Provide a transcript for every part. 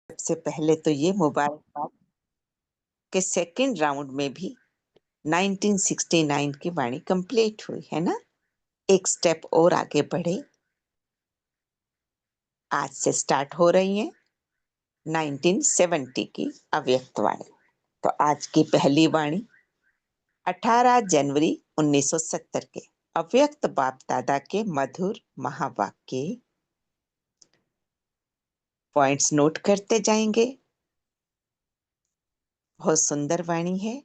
सबसे पहले तो ये मुबारकबाद कि सेकंड राउंड में भी 1969 की वाणी कंप्लीट हुई है ना। एक स्टेप और आगे बढ़े। आज से स्टार्ट हो रही है 1970 की अव्यक्त वाणी। तो आज की पहली वाणी 18 जनवरी 1970 के अव्यक्त बाप दादा के मधुर महावाक्य। पॉइंट्स नोट करते जाएंगे। बहुत सुंदर वाणी है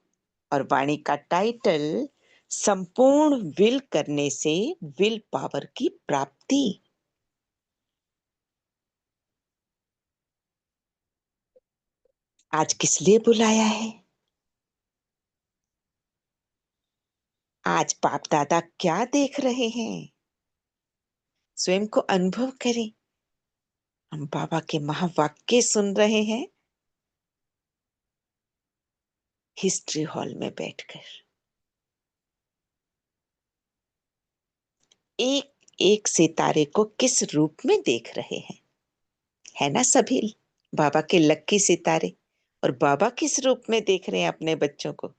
और वाणी का टाइटल संपूर्ण विल करने से विल पावर की प्राप्ति। आज किस लिए बुलाया है? आज बाप दादा क्या देख रहे हैं? स्वयं को अनुभव करें। हम बाबा के महावाक्य सुन रहे हैं हिस्ट्री हॉल में बैठकर। एक एक सितारे को किस रूप में देख रहे हैं? है ना सभी बाबा के लक्की सितारे। और बाबा किस रूप में देख रहे हैं अपने बच्चों को?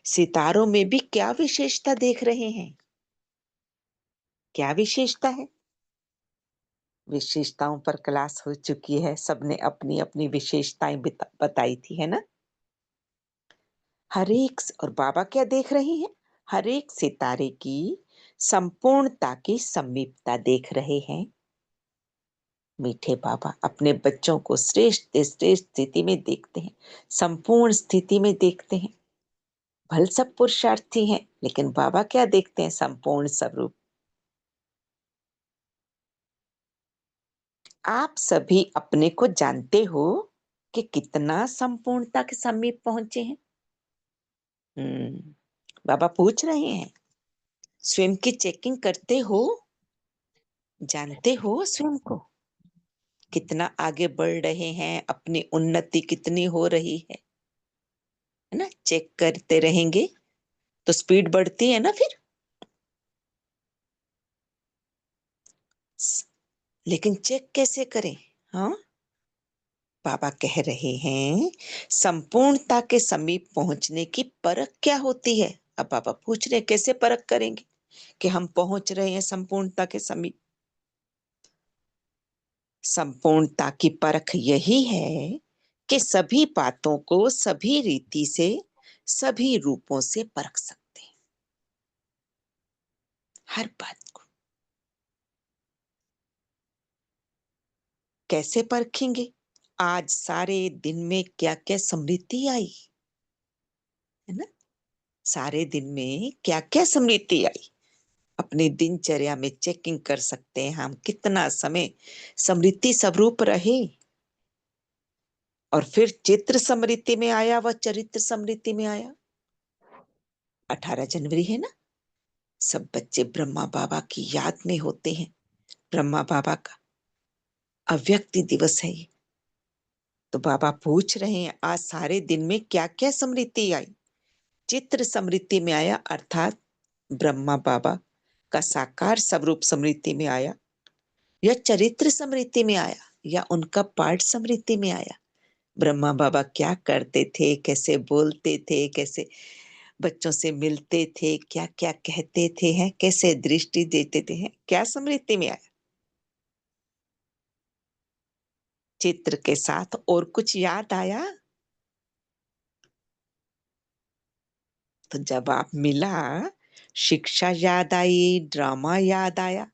सितारों में भी क्या विशेषता देख रहे हैं? क्या विशेषता है? विशेषताओं पर क्लास हो चुकी है, सबने अपनी अपनी विशेषताएं बताई थी, है ना। हर एक और बाबा क्या देख रहे हैं? हर एक सितारे की संपूर्णता की समीपता देख रहे हैं। मीठे बाबा अपने बच्चों को श्रेष्ठ से श्रेष्ठ स्थिति में देखते हैं, संपूर्ण स्थिति में देखते हैं। भल सब पुरुषार्थी हैं, लेकिन बाबा क्या देखते हैं? संपूर्ण स्वरूप। आप सभी अपने को जानते हो कि कितना संपूर्णता के समीप पहुंचे हैं। बाबा पूछ रहे हैं, स्वयं की चेकिंग करते हो? जानते हो स्वयं को कितना आगे बढ़ रहे हैं, अपनी उन्नति कितनी हो रही है ना। चेक करते रहेंगे तो स्पीड बढ़ती है ना फिर। लेकिन चेक कैसे करें? हाँ, बाबा कह रहे हैं संपूर्णता के समीप पहुंचने की परख क्या होती है। अब बाबा पूछ रहे हैं कैसे परख करेंगे कि हम पहुंच रहे हैं संपूर्णता के समीप। संपूर्णता की परख यही है कि सभी बातों को सभी रीति से सभी रूपों से परख सकते हैं। हर बात को कैसे परखेंगे? आज सारे दिन में क्या क्या स्मृति आई, है ना। सारे दिन में क्या क्या स्मृति आई, अपनी दिनचर्या में चेकिंग कर सकते हैं हम कितना समय स्मृति स्वरूप रहे। और फिर चित्र स्मृति में आया, वह चरित्र स्मृति में आया। 18 जनवरी है ना, सब बच्चे ब्रह्मा बाबा की याद में होते हैं। ब्रह्मा बाबा का अव्यक्ति दिवस है ये। तो बाबा पूछ रहे हैं आज सारे दिन में क्या क्या स्मृति आई। चित्र स्मृति में आया, अर्थात ब्रह्मा बाबा का साकार स्वरूप स्मृति में आया, या चरित्र स्मृति में आया, या उनका पाठ स्मृति में आया। ब्रह्मा बाबा क्या करते थे, कैसे बोलते थे, कैसे बच्चों से मिलते थे, क्या क्या कहते थे, हैं कैसे दृष्टि देते थे, हैं क्या स्मृति में आया। चित्र के साथ और कुछ याद आया? तो जब आप मिला, शिक्षा याद आई, ड्रामा याद आया।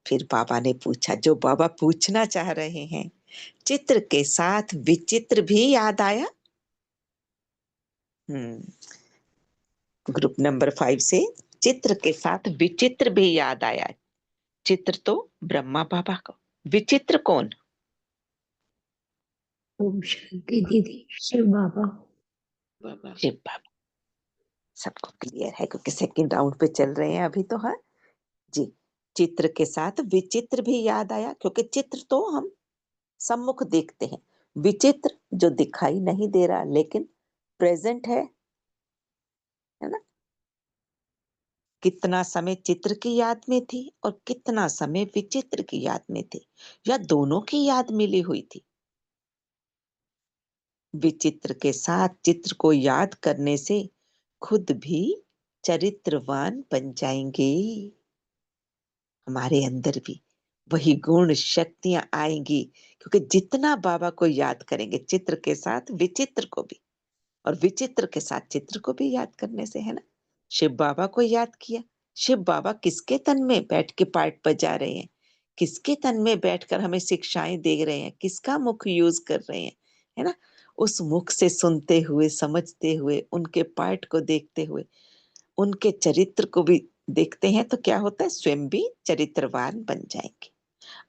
फिर बाबा ने पूछा जो बाबा पूछना चाह रहे हैं, चित्र के साथ विचित्र भी याद आया। ग्रुप नंबर 5 से चित्र के साथ विचित्र भी याद आया। चित्र तो ब्रह्मा बाबा को, विचित्र कौन? ओम शांति दीदी, शिव बाबा। शिव बाबा। सबको क्लियर है क्योंकि सेकंड राउंड पे चल रहे हैं अभी तो। हाँ जी, चित्र के साथ विचित्र भी याद आया क्योंकि चित्र तो हम सम्मुख देखते हैं, विचित्र जो दिखाई नहीं दे रहा लेकिन प्रेजेंट है ना। कितना समय चित्र की याद में थी और कितना समय विचित्र की याद में थे, या दोनों की याद मिली हुई थी। विचित्र के साथ चित्र को याद करने से खुद भी चरित्रवान बन जाएंगे। हमारे अंदर भी वही गुण शक्तियां आएंगी, क्योंकि जितना बाबा को याद करेंगे चित्र के साथ विचित्र को भी, और विचित्र के साथ चित्र को भी याद करने से, है ना। शिव बाबा को याद किया, शिव बाबा किसके तन में बैठ के पार्ट बजा रहे हैं, किसके तन में बैठकर हमें शिक्षाएं दे रहे हैं, किसका मुख यूज कर रहे हैं, है ना। उस मुख से सुनते हुए, समझते हुए, उनके पार्ट को देखते हुए, उनके चरित्र को भी देखते हैं, तो क्या होता है, स्वयं भी चरित्रवान बन जाएंगे।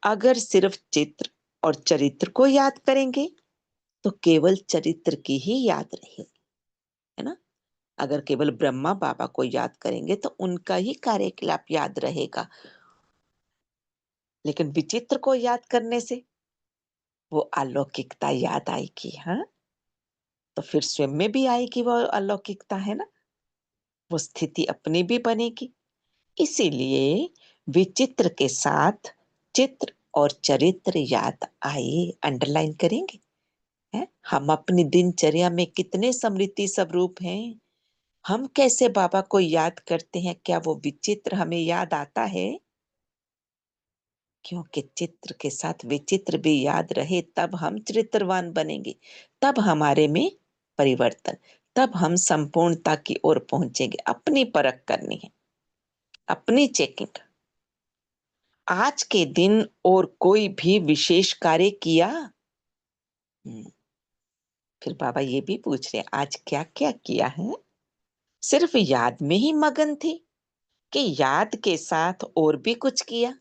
अगर सिर्फ चित्र और चरित्र को याद करेंगे तो केवल चरित्र की ही याद रहेगी, है ना। अगर केवल ब्रह्मा बाबा को याद करेंगे तो उनका ही कार्यकलाप याद रहेगा। लेकिन विचित्र को याद करने से वो अलौकिकता याद आएगी। हाँ, तो फिर स्वयं में भी आएगी वो अलौकिकता, है ना। वो स्थिति अपनी भी बनेगी। इसीलिए विचित्र के साथ चित्र और चरित्र याद आए, अंडरलाइन करेंगे। है, हम अपनी दिनचर्या में कितने स्मृति स्वरूप हैं, हम कैसे बाबा को याद करते हैं, क्या वो विचित्र हमें याद आता है। क्योंकि चित्र के साथ विचित्र भी याद रहे, तब हम चरित्रवान बनेंगे, तब हमारे में परिवर्तन, तब हम संपूर्णता की ओर पहुंचेंगे। अपनी परख करनी है, अपनी चेकिंग। आज के दिन और कोई भी विशेष कार्य किया। हम्म, फिर बाबा ये भी पूछ रहे हैं, आज क्या क्या किया है। सिर्फ याद में ही मगन थे कि याद के साथ और भी कुछ किया।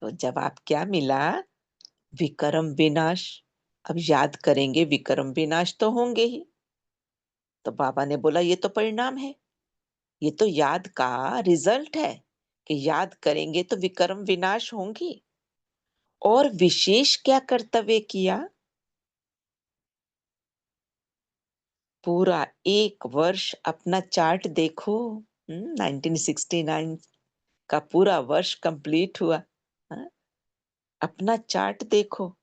तो जवाब क्या मिला, विक्रम विनाश। अब याद करेंगे, विक्रम विनाश तो होंगे ही। तो बाबा ने बोला ये तो परिणाम है, ये तो याद का रिजल्ट है, कि याद करेंगे तो विक्रम विनाश होंगी। और विशेष क्या कर्तव्य किया, पूरा एक वर्ष अपना चार्ट देखो। 1969 का पूरा वर्ष कंप्लीट हुआ। हाँ? अपना चार्ट देखो,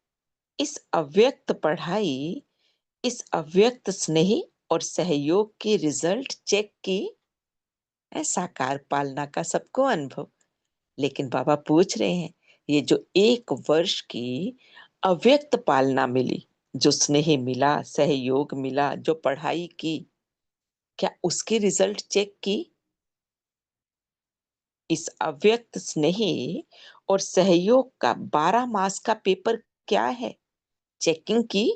इस अव्यक्त पढ़ाई, इस अव्यक्त स्नेह और सहयोग की रिजल्ट चेक की। साकार पालना का सबको अनुभव। लेकिन बाबा पूछ रहे हैं, ये जो एक वर्ष की अव्यक्त पालना मिली, जो स्नेह मिला, सहयोग मिला, जो पढ़ाई की, क्या उसकी रिजल्ट चेक की। इस अव्यक्त स्नेह और सहयोग का 12 मास का पेपर क्या है, चेकिंग की।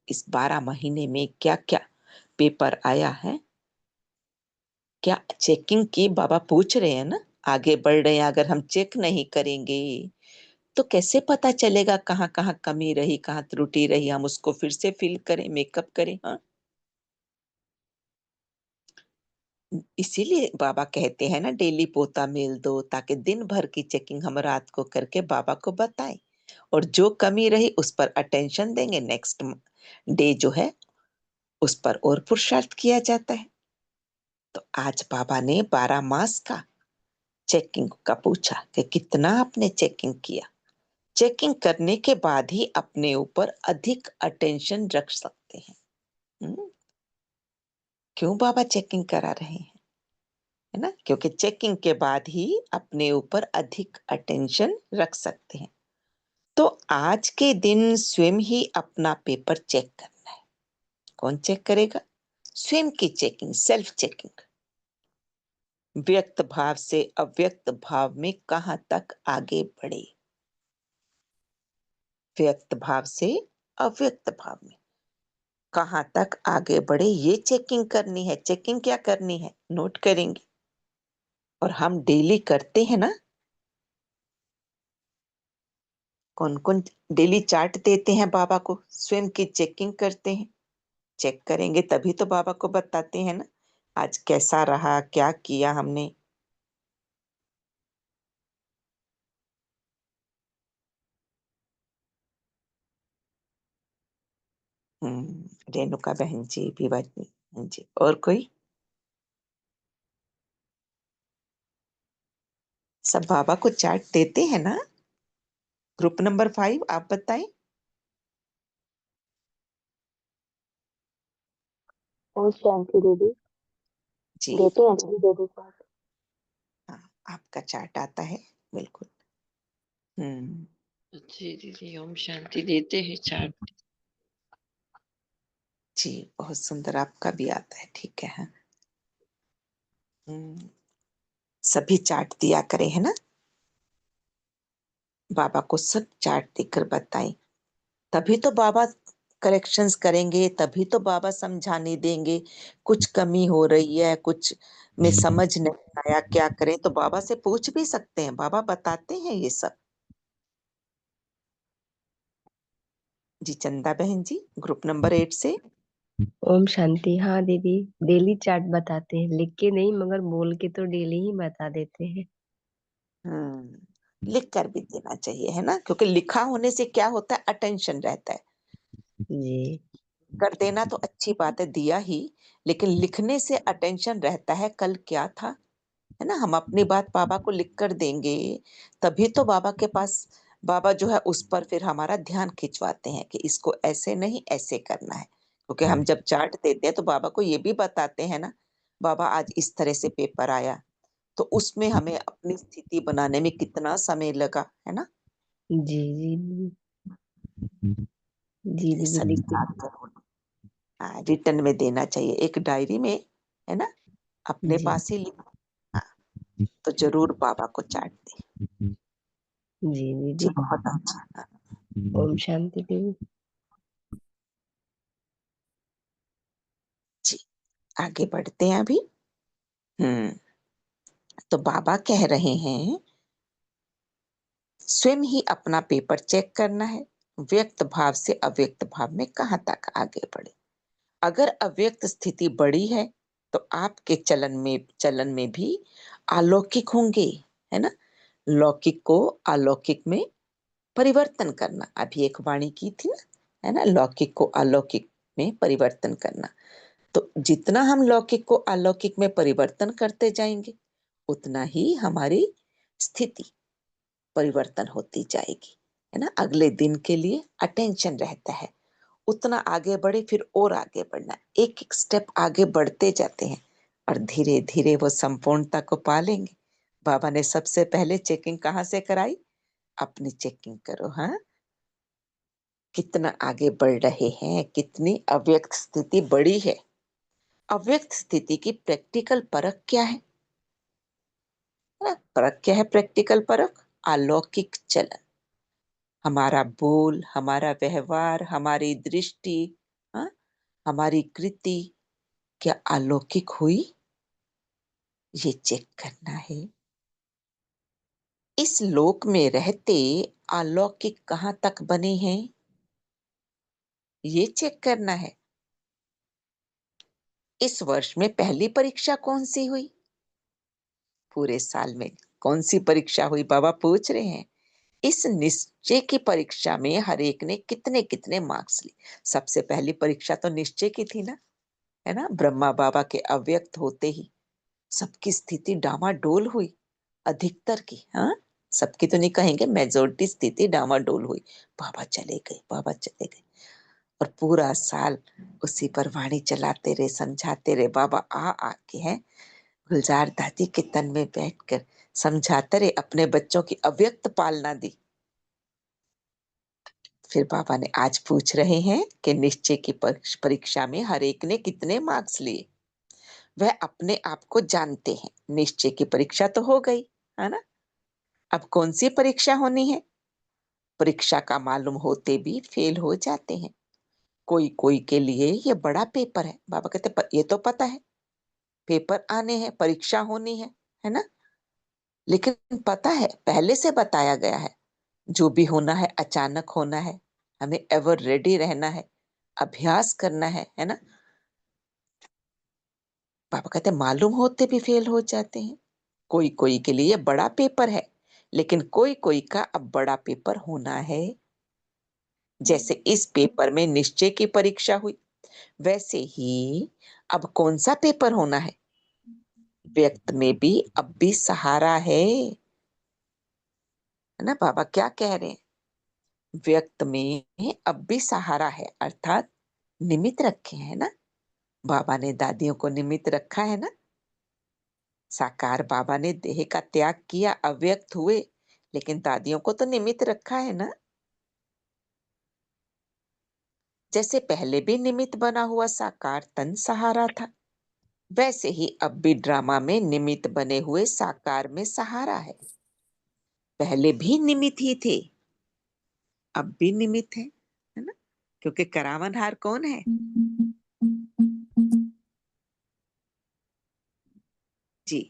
इस 12 महीने में क्या क्या पेपर आया है, क्या चेकिंग की। बाबा पूछ रहे हैं ना, आगे बढ़ रहे हैं। अगर हम चेक नहीं करेंगे तो कैसे पता चलेगा कहाँ कहाँ कमी रही, कहाँ त्रुटि रही, हम उसको फिर से फिल करें, मेकअप करें। हाँ, इसीलिए बाबा कहते हैं ना, डेली पोता मेल दो, ताकि दिन भर की चेकिंग हम रात को करके बाबा को बताएं, और जो कमी रही उस पर अटेंशन देंगे, नेक्स्ट डे जो है उस पर और पुरुषार्थ किया जाता है। तो आज बाबा ने 12 मास का चेकिंग का पूछा कि कितना आपने चेकिंग किया। चेकिंग करने के बाद ही अपने ऊपर अधिक अटेंशन रख सकते हैं। हम्म, क्यों बाबा चेकिंग करा रहे हैं, है ना, क्योंकि चेकिंग के बाद ही अपने ऊपर अधिक अटेंशन रख सकते हैं। तो आज के दिन स्वयं ही अपना पेपर चेक करना है। कौन चेक करेगा, स्वयं की चेकिंग, सेल्फ चेकिंग। व्यक्त भाव से अव्यक्त भाव में कहां तक आगे बढ़े, व्यक्त भाव से अव्यक्त भाव में कहां तक आगे बढ़े, ये चेकिंग करनी है। चेकिंग क्या करनी है, नोट करेंगे। और हम डेली करते हैं ना, कौन कौन डेली चार्ट देते हैं बाबा को, स्वयं की चेकिंग करते हैं। चेक करेंगे तभी तो बाबा को बताते हैं ना, आज कैसा रहा, क्या किया हमने। रेणुका बहन जी, विवाह जी। जी, और कोई? सब बाबा को चार्ट देते हैं ना? ग्रुप नंबर 5 आप बताएं। ओम शांति दीदी। जी देते हैं दीदी, दे देते हैं। हाँ, आपका चार्ट आता है, बिल्कुल। हम्म। जी दीदी, ओम शांति देते हैं चार्ट। जी बहुत सुंदर, आपका भी आता है, ठीक है। हाँ। सभी चार्ट दिया करें, है ना? बाबा को सब चार्ट देकर बताएं, तभी तो बाबा करेक्शंस करेंगे, तभी तो बाबा समझाने देंगे। कुछ कमी हो रही है, कुछ में समझ नहीं आया, क्या करें, तो बाबा से पूछ भी सकते हैं, बाबा बताते हैं ये सब। जी चंदा बहन जी, ग्रुप नंबर 8 से। ओम शांति। हाँ दीदी, डेली चार्ट बताते हैं, लिख के नहीं मगर बोल के तो डेली ही बता देते हैं। लिख कर भी देना चाहिए, है ना? क्योंकि लिखा होने से क्या होता है, अटेंशन रहता है। जी कर देना तो अच्छी बात है, दिया ही, लेकिन लिखने से अटेंशन रहता है, कल क्या था, है ना? हम अपनी बात बाबा को लिख कर देंगे, तभी तो बाबा के पास, बाबा जो है उस पर फिर हमारा ध्यान खिंचवाते हैं कि इसको ऐसे नहीं ऐसे करना है। क्योंकि हम जब चार्ट देते हैं तो बाबा को ये भी बताते हैं ना, बाबा आज इस तरह से पेपर आया, तो उसमें हमें अपनी स्थिति बनाने में कितना समय लगा, है ना? जी जी दीदी। जी ये दीदी सब लिख के। याद करो। हाँ, रिटर्न में देना चाहिए एक डायरी में, है ना? अपने जी पास ही लिखो। हाँ, तो जरूर बाबा को चार्ट दे। जी जी दीदी। बहुत अच्छा। हाँ, ओम शांति दीदी। जी आगे बढ़ते हैं अभी। हम्म। तो बाबा कह रहे हैं, स्वयं ही अपना पेपर चेक करना है, व्यक्त भाव से अव्यक्त भाव में कहाँ तक आगे बढ़े। अगर अव्यक्त स्थिति बड़ी है तो आपके चलन में भी अलौकिक होंगे, है ना? लौकिक को अलौकिक में परिवर्तन करना, अभी एक वाणी की थी ना, है ना? लौकिक को अलौकिक में परिवर्तन करना। तो जितना हम लौकिक को अलौकिक में परिवर्तन करते जाएंगे, उतना ही हमारी स्थिति परिवर्तन होती जाएगी, है ना? अगले दिन के लिए अटेंशन रहता है, उतना आगे बढ़े, फिर और आगे बढ़ना, एक एक स्टेप आगे बढ़ते जाते हैं और धीरे धीरे वो संपूर्णता को पा लेंगे। बाबा ने सबसे पहले चेकिंग कहाँ से कराई? अपनी चेकिंग करो। हाँ, कितना आगे बढ़ रहे हैं, कितनी अव्यक्त स्थिति बड़ी है। अव्यक्त स्थिति की प्रैक्टिकल परख क्या है ना? परख क्या है? प्रैक्टिकल परख अलौकिक चलन, हमारा बोल, हमारा व्यवहार, हमारी दृष्टि, हाँ, हमारी कृति क्या अलौकिक हुई, ये चेक करना है। इस लोक में रहते अलौकिक कहाँ तक बने हैं, ये चेक करना है। इस वर्ष में पहली परीक्षा कौन सी हुई, पूरे साल में कौन सी परीक्षा हुई, बाबा पूछ रहे हैं। इस निश्चय की परीक्षा में हर एक ने कितने कितने मार्क्स लिए। सबसे पहली परीक्षा तो निश्चय की थी ना, है ना? ब्रह्मा बाबा के अव्यक्त होते ही सबकी स्थिति डामाडोल हुई, अधिकतर की। हाँ, सबकी तो नहीं कहेंगे, मेजोरिटी स्थिति डामाडोल हुई। बाबा चले गए, बाबा चले गए, और पूरा साल उसी पर वाणी चलाते रहे, समझाते रहे। बाबा आ आके हैं गुलजार दादी के तन में बैठकर समझाते रहे, अपने बच्चों की अव्यक्त पालना दी। फिर बाबा ने आज पूछ रहे हैं कि निश्चय की परीक्षा में हर एक ने कितने मार्क्स लिए, वह अपने आप को जानते हैं। निश्चय की परीक्षा तो हो गई, है ना? अब कौन सी परीक्षा होनी है? परीक्षा का मालूम होते भी फेल हो जाते हैं। कोई कोई के लिए ये बड़ा पेपर है, बाबा कहते ये तो पता है पेपर आने हैं, परीक्षा होनी है ना? लेकिन पता है, पहले से बताया गया है, जो भी होना है अचानक होना है, हमें एवर रेडी रहना है, अभ्यास करना है ना? पापा कहते मालूम होते भी फेल हो जाते हैं। कोई कोई के लिए बड़ा पेपर है, लेकिन कोई कोई का अब बड़ा पेपर होना है। जैसे इस पेपर में निश्चय की परीक्षा हुई, वैसे ही अब कौन सा पेपर होना है? व्यक्त में भी अब भी सहारा है ना? बाबा क्या कह रहे हैं? व्यक्त में अब भी सहारा है, अर्थात निमित्त रखे हैं ना। बाबा ने दादियों को निमित्त रखा है ना। साकार बाबा ने देह का त्याग किया, अव्यक्त हुए, लेकिन दादियों को तो निमित्त रखा है ना। जैसे पहले भी निमित्त बना हुआ साकार तन सहारा था, वैसे ही अब भी ड्रामा में निमित्त बने हुए साकार में सहारा है। पहले भी निमित्त ही थे, अब भी निमित्त है ना? क्योंकि करावनहार कौन है? जी,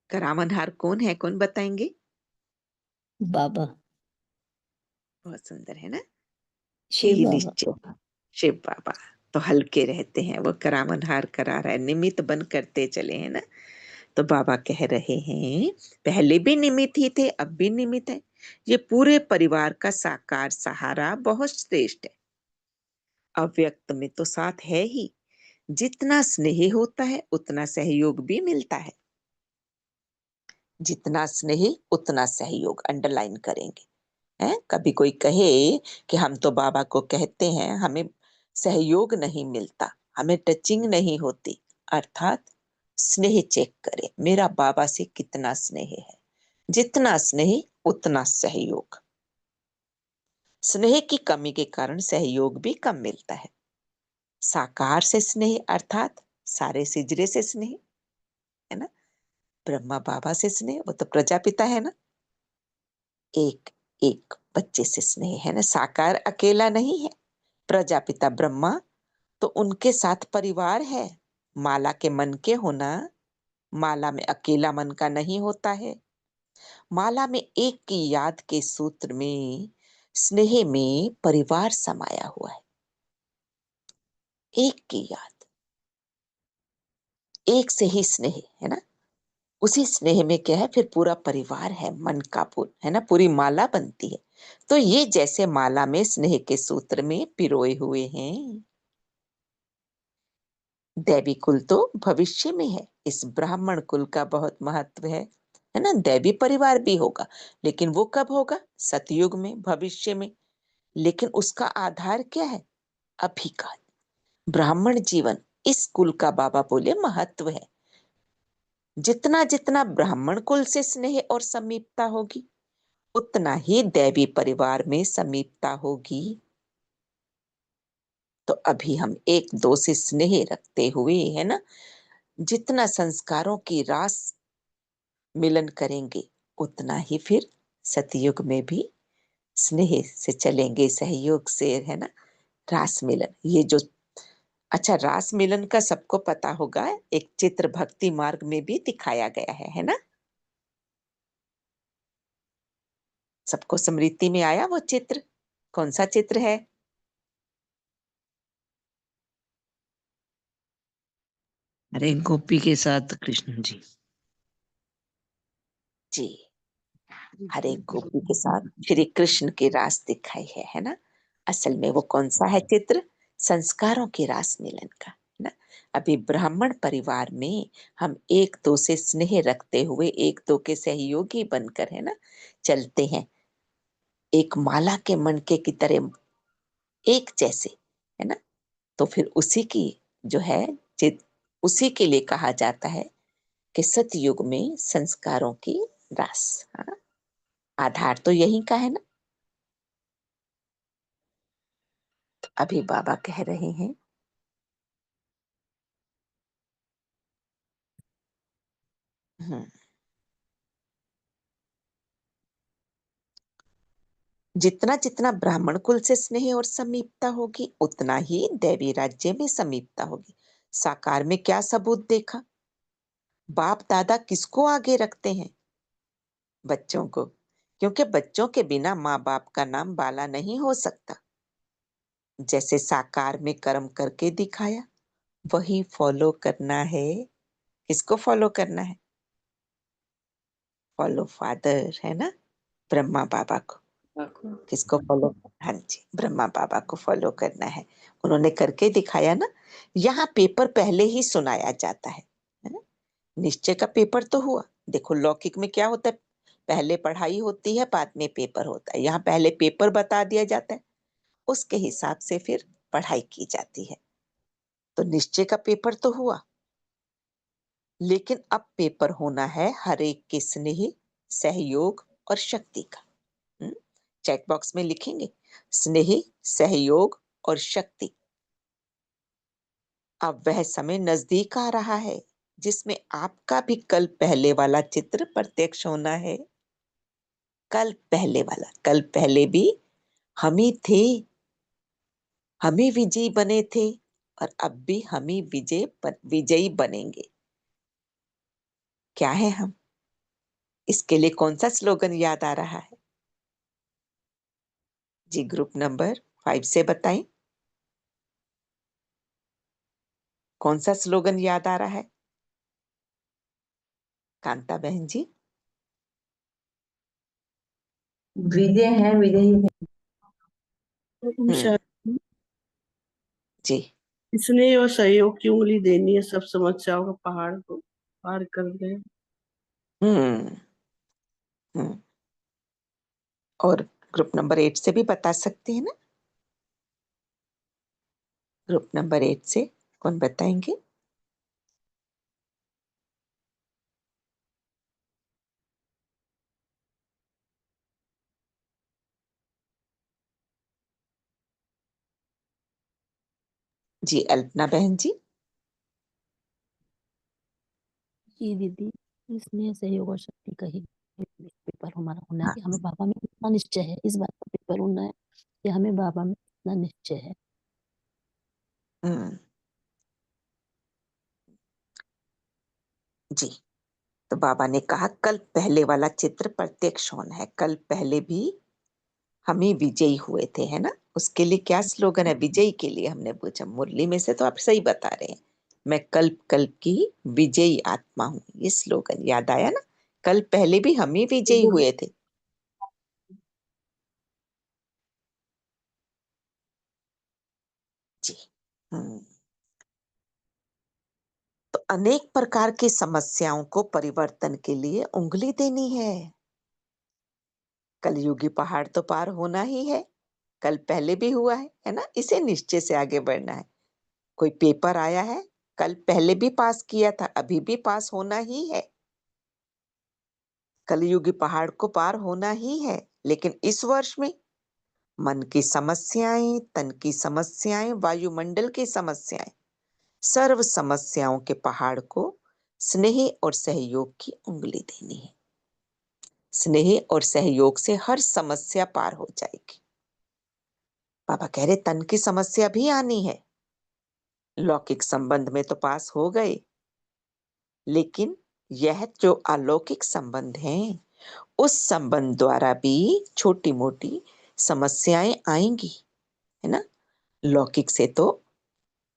करावनहार कौन है? कौन बताएंगे? बाबा, बहुत सुंदर है ना। शिव यही बाबा। निश्चय, शिव बाबा तो हल्के रहते हैं, वो करावनहार करा रहा है, निमित्त बन करते चले हैं ना। तो बाबा कह रहे हैं पहले भी निमित्त ही थे, अब भी निमित्त है। ये पूरे परिवार का साकार सहारा बहुत श्रेष्ठ है। अव्यक्त में तो साथ है ही, जितना स्नेह होता है उतना सहयोग भी मिलता है। जितना स्नेह उतना सहयोग, अंडरलाइन करेंगे। है कभी कोई कहे कि हम तो बाबा को कहते हैं, हमें सहयोग नहीं मिलता, हमें टचिंग नहीं होती, अर्थात स्नेह चेक करें मेरा बाबा से कितना स्नेह है। जितना स्नेह उतना सहयोग। स्नेह की कमी के कारण सहयोग भी कम मिलता है। साकार से स्नेह अर्थात सारे सिजरे से स्नेह, है ना। ब्रह्मा बाबा से स्नेह, वो तो प्रजापिता है ना। एक एक बच्चे से स्नेह, है ना। साकार अकेला नहीं है, प्रजापिता ब्रह्मा तो उनके साथ परिवार है। माला के मन के होना, माला में अकेला मन का नहीं होता है। माला में एक की याद के सूत्र में, स्नेह में परिवार समाया हुआ है। एक की याद, एक से ही स्नेह, है ना। उसी स्नेह में क्या है, फिर पूरा परिवार है, मन का है ना, पूरी माला बनती है। तो ये जैसे माला में स्नेह के सूत्र में पिरोए हुए हैं। दैवी कुल तो भविष्य में है, इस ब्राह्मण कुल का बहुत महत्व है ना। दैवी परिवार भी होगा, लेकिन वो कब होगा? सतयुग में, भविष्य में। लेकिन उसका आधार क्या है? अभी का ब्राह्मण जीवन, इस कुल का बाबा बोले महत्व है। जितना जितना ब्राह्मण कुल से स्नेह और समीपता होगी, उतना ही दैवी परिवार में समीपता होगी। तो अभी हम एक दो से स्नेह रखते हुए, है ना, जितना संस्कारों की रास मिलन करेंगे, उतना ही फिर सतयुग में भी स्नेह से चलेंगे, सहयोग से, है ना। रास मिलन, ये जो, अच्छा, रास मिलन का सबको पता होगा, एक चित्र भक्ति मार्ग में भी दिखाया गया है ना। सबको स्मृति में आया वो चित्र? कौन सा चित्र है? अरे गोपी के साथ कृष्ण जी। जी, हर एक गोपी के साथ श्री कृष्ण की रास दिखाई है ना। असल में वो कौन सा है चित्र? संस्कारों की रास मिलन का, है ना। अभी ब्राह्मण परिवार में हम एक दो से स्नेह रखते हुए, एक दो के सहयोगी बनकर, है ना, चलते हैं, एक माला के मनके की तरह, एक जैसे, है ना। तो फिर उसी की जो है चित, उसी के लिए कहा जाता है कि सतयुग में संस्कारों की रास, हाँ? आधार तो यही का है ना। तो अभी बाबा कह रहे हैं हम्म, जितना जितना ब्राह्मण कुल से स्नेह और समीपता होगी, उतना ही दैवी राज्य में समीपता होगी। साकार में क्या सबूत देखा? बाप दादा किसको आगे रखते हैं? बच्चों को, क्योंकि बच्चों के बिना माँ बाप का नाम बाला नहीं हो सकता। जैसे साकार में कर्म करके दिखाया, वही फॉलो करना है। किसको फॉलो करना है? फॉलो फादर, है ना, ब्रह्मा बाबा को। बाबा को। किसको फॉलो? हाँ जी, ब्रह्मा बाबा को फॉलो करना है। उन्होंने करके दिखाया ना। यहाँ पेपर पहले ही सुनाया जाता है ना? निश्चय का पेपर तो हुआ। देखो लौकिक में क्या होता है, पहले पढ़ाई होती है बाद में पेपर होता है। यहाँ पहले पेपर बता दिया जाता है, उसके हिसाब से फिर पढ़ाई की जाती है। तो निश्चय का पेपर तो हुआ, लेकिन अब पेपर होना है हर एक के स्नेह, सहयोग और शक्ति का। चेक बॉक्स में लिखेंगे स्नेह, सहयोग और शक्ति। अब वह समय नजदीक आ रहा है जिसमें आपका भी कल पहले वाला चित्र प्रत्यक्ष होना है। कल पहले वाला, कल पहले भी हम ही थे, हम ही विजयी बने थे, और अब भी हम ही विजयी बनेंगे। क्या है हम? इसके लिए कौन सा स्लोगन याद आ रहा है जी? ग्रुप नंबर 5 से बताएं, कौन सा स्लोगन याद आ रहा है? कांता बहन जी। विजय है, विजयी है। जी। स्नेह और सहयोग की उंगली देनी है, सब समस्याओं का पहाड़ को पार कर दे। हम्म हम्म और ग्रुप नंबर 8 से भी बता सकते हैं ना? ग्रुप नंबर 8 से कौन बताएंगे? जी अल्पना बहन जी। जी दीदी, इसमें सहयोग और शक्ति का ही पेपर हमारा होना है हाँ। कि हमें बाबा में इतना निश्चय है, इस बात का पेपर होना है कि हमें बाबा में इतना निश्चय है। हम्म जी। तो बाबा ने कहा कल पहले वाला चित्र प्रत्यक्ष होना है। कल पहले भी हम ही विजयी हुए थे, है ना? उसके लिए क्या स्लोगन है विजयी के लिए? हमने पूछा मुरली में से, तो आप सही बता रहे हैं। मैं कल्प कल्प की विजयी आत्मा हूं, ये स्लोगन याद आया ना? कल पहले भी हम ही विजयी हुए थे। जी। हम्म तो अनेक प्रकार की समस्याओं को परिवर्तन के लिए उंगली देनी है। कलयुगी पहाड़ तो पार होना ही है। कल पहले भी हुआ है ना? इसे निश्चय से आगे बढ़ना है। कोई पेपर आया है, कल पहले भी पास किया था, अभी भी पास होना ही है। कलयुगी पहाड़ को पार होना ही है, लेकिन इस वर्ष में मन की समस्याएं, तन की समस्याएं, वायुमंडल की समस्याएं, सर्व समस्याओं के पहाड़ को स्नेह और सहयोग की उंगली देनी है। स्नेह और सहयोग से हर समस्या पार हो जाएगी। बाबा कह रहे तन की समस्या भी आनी है। लौकिक संबंध में तो पास हो गए, लेकिन यह जो अलौकिक संबंध है, उस संबंध द्वारा भी छोटी मोटी समस्याएं आएंगी, है ना? लौकिक से तो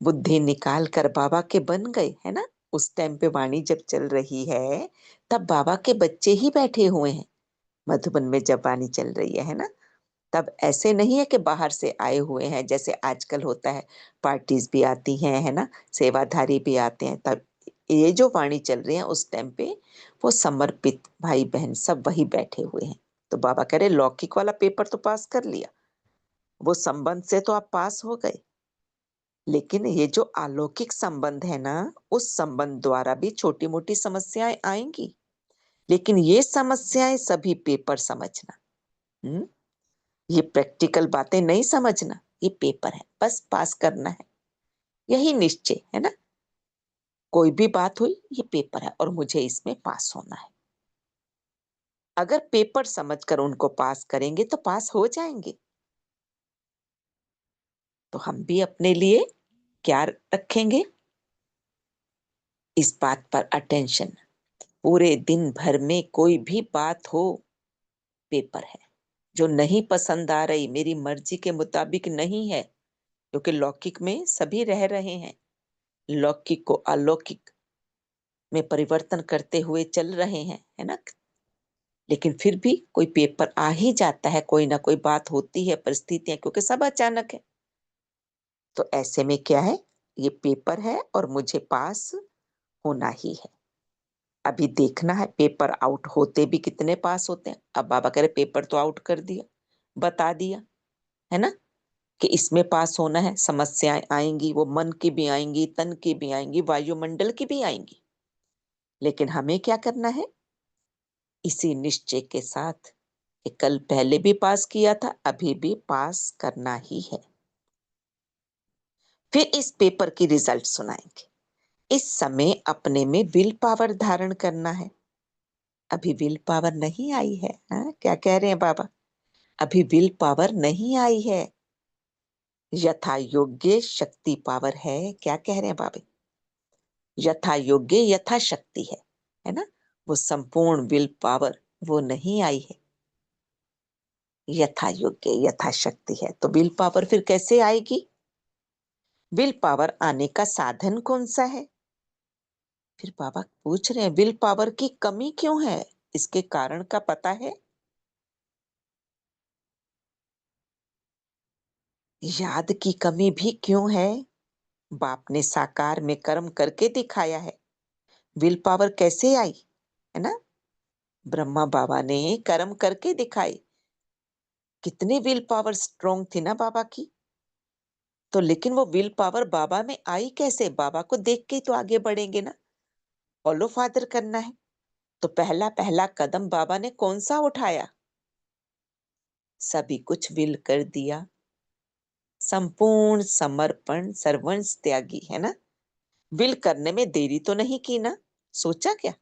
बुद्धि निकाल कर बाबा के बन गए, है ना? उस टाइम पे वाणी जब चल रही है, तब बाबा के बच्चे ही बैठे हुए हैं। मधुबन में जब वाणी चल रही है ना, तब ऐसे नहीं है कि बाहर से आए हुए हैं, जैसे आजकल होता है पार्टीज भी आती हैं, है ना? सेवाधारी भी आते हैं। तब ये जो वाणी चल रही है उस टाइम पे वो समर्पित भाई बहन सब वही बैठे हुए हैं। तो बाबा कह रहे लौकिक वाला पेपर तो पास कर लिया, वो संबंध से तो आप पास हो गए, लेकिन ये जो अलौकिक संबंध है ना, उस संबंध द्वारा भी छोटी मोटी समस्याएं आएंगी, लेकिन ये समस्याएं सभी पेपर समझना। हम्म ये प्रैक्टिकल बातें नहीं समझना, ये पेपर है, बस पास करना है, यही निश्चय है ना? कोई भी बात हुई, ये पेपर है और मुझे इसमें पास होना है। अगर पेपर समझकर उनको पास करेंगे तो पास हो जाएंगे। तो हम भी अपने लिए क्या रखेंगे? इस बात पर अटेंशन। पूरे दिन भर में कोई भी बात हो, पेपर है। जो नहीं पसंद आ रही, मेरी मर्जी के मुताबिक नहीं है, क्योंकि लौकिक में सभी रह रहे हैं, लौकिक को अलौकिक में परिवर्तन करते हुए चल रहे हैं, है ना? लेकिन फिर भी कोई पेपर आ ही जाता है, कोई ना कोई बात होती है, परिस्थितियां, क्योंकि सब अचानक है। तो ऐसे में क्या है, ये पेपर है और मुझे पास होना ही है। अभी देखना है पेपर आउट होते भी कितने पास होते हैं। अब बाबा कह रहे पेपर तो आउट कर दिया, बता दिया है ना कि इसमें पास होना है। समस्याएं आएंगी, वो मन की भी आएंगी, तन की भी आएंगी, वायुमंडल की भी आएंगी, लेकिन हमें क्या करना है, इसी निश्चय के साथ कि कल पहले भी पास किया था, अभी भी पास करना ही है। फिर इस पेपर की रिजल्ट सुनाएंगे। इस समय अपने में विल पावर धारण करना है। अभी विल पावर नहीं आई है। हाँ, क्या कह रहे हैं बाबा, अभी विल पावर नहीं आई है, यथा योग्य शक्ति पावर है। क्या कह रहे हैं बाबा, यथा योग्य यथा शक्ति है ना, वो संपूर्ण विल पावर वो नहीं आई है, यथा योग्य यथा शक्ति है। तो विल पावर फिर कैसे आएगी, विल पावर आने का साधन कौन सा है। फिर बाबा पूछ रहे हैं विल पावर की कमी क्यों है, इसके कारण का पता है। याद की कमी भी क्यों है, बाप ने साकार में कर्म करके दिखाया है। विल पावर कैसे आई, है ना, ब्रह्मा बाबा ने कर्म करके दिखाई। कितनी विल पावर स्ट्रोंग थी ना बाबा की। तो लेकिन वो विल पावर बाबा में आई कैसे, बाबा को देख के ही तो आगे बढ़ेंगे ना, फॉलो फादर करना है। तो पहला पहला कदम बाबा ने कौन सा उठाया, सभी कुछ विल कर दिया, संपूर्ण समर्पण, सर्वंस त्यागी, है ना। विल करने में देरी तो नहीं की ना, सोचा क्या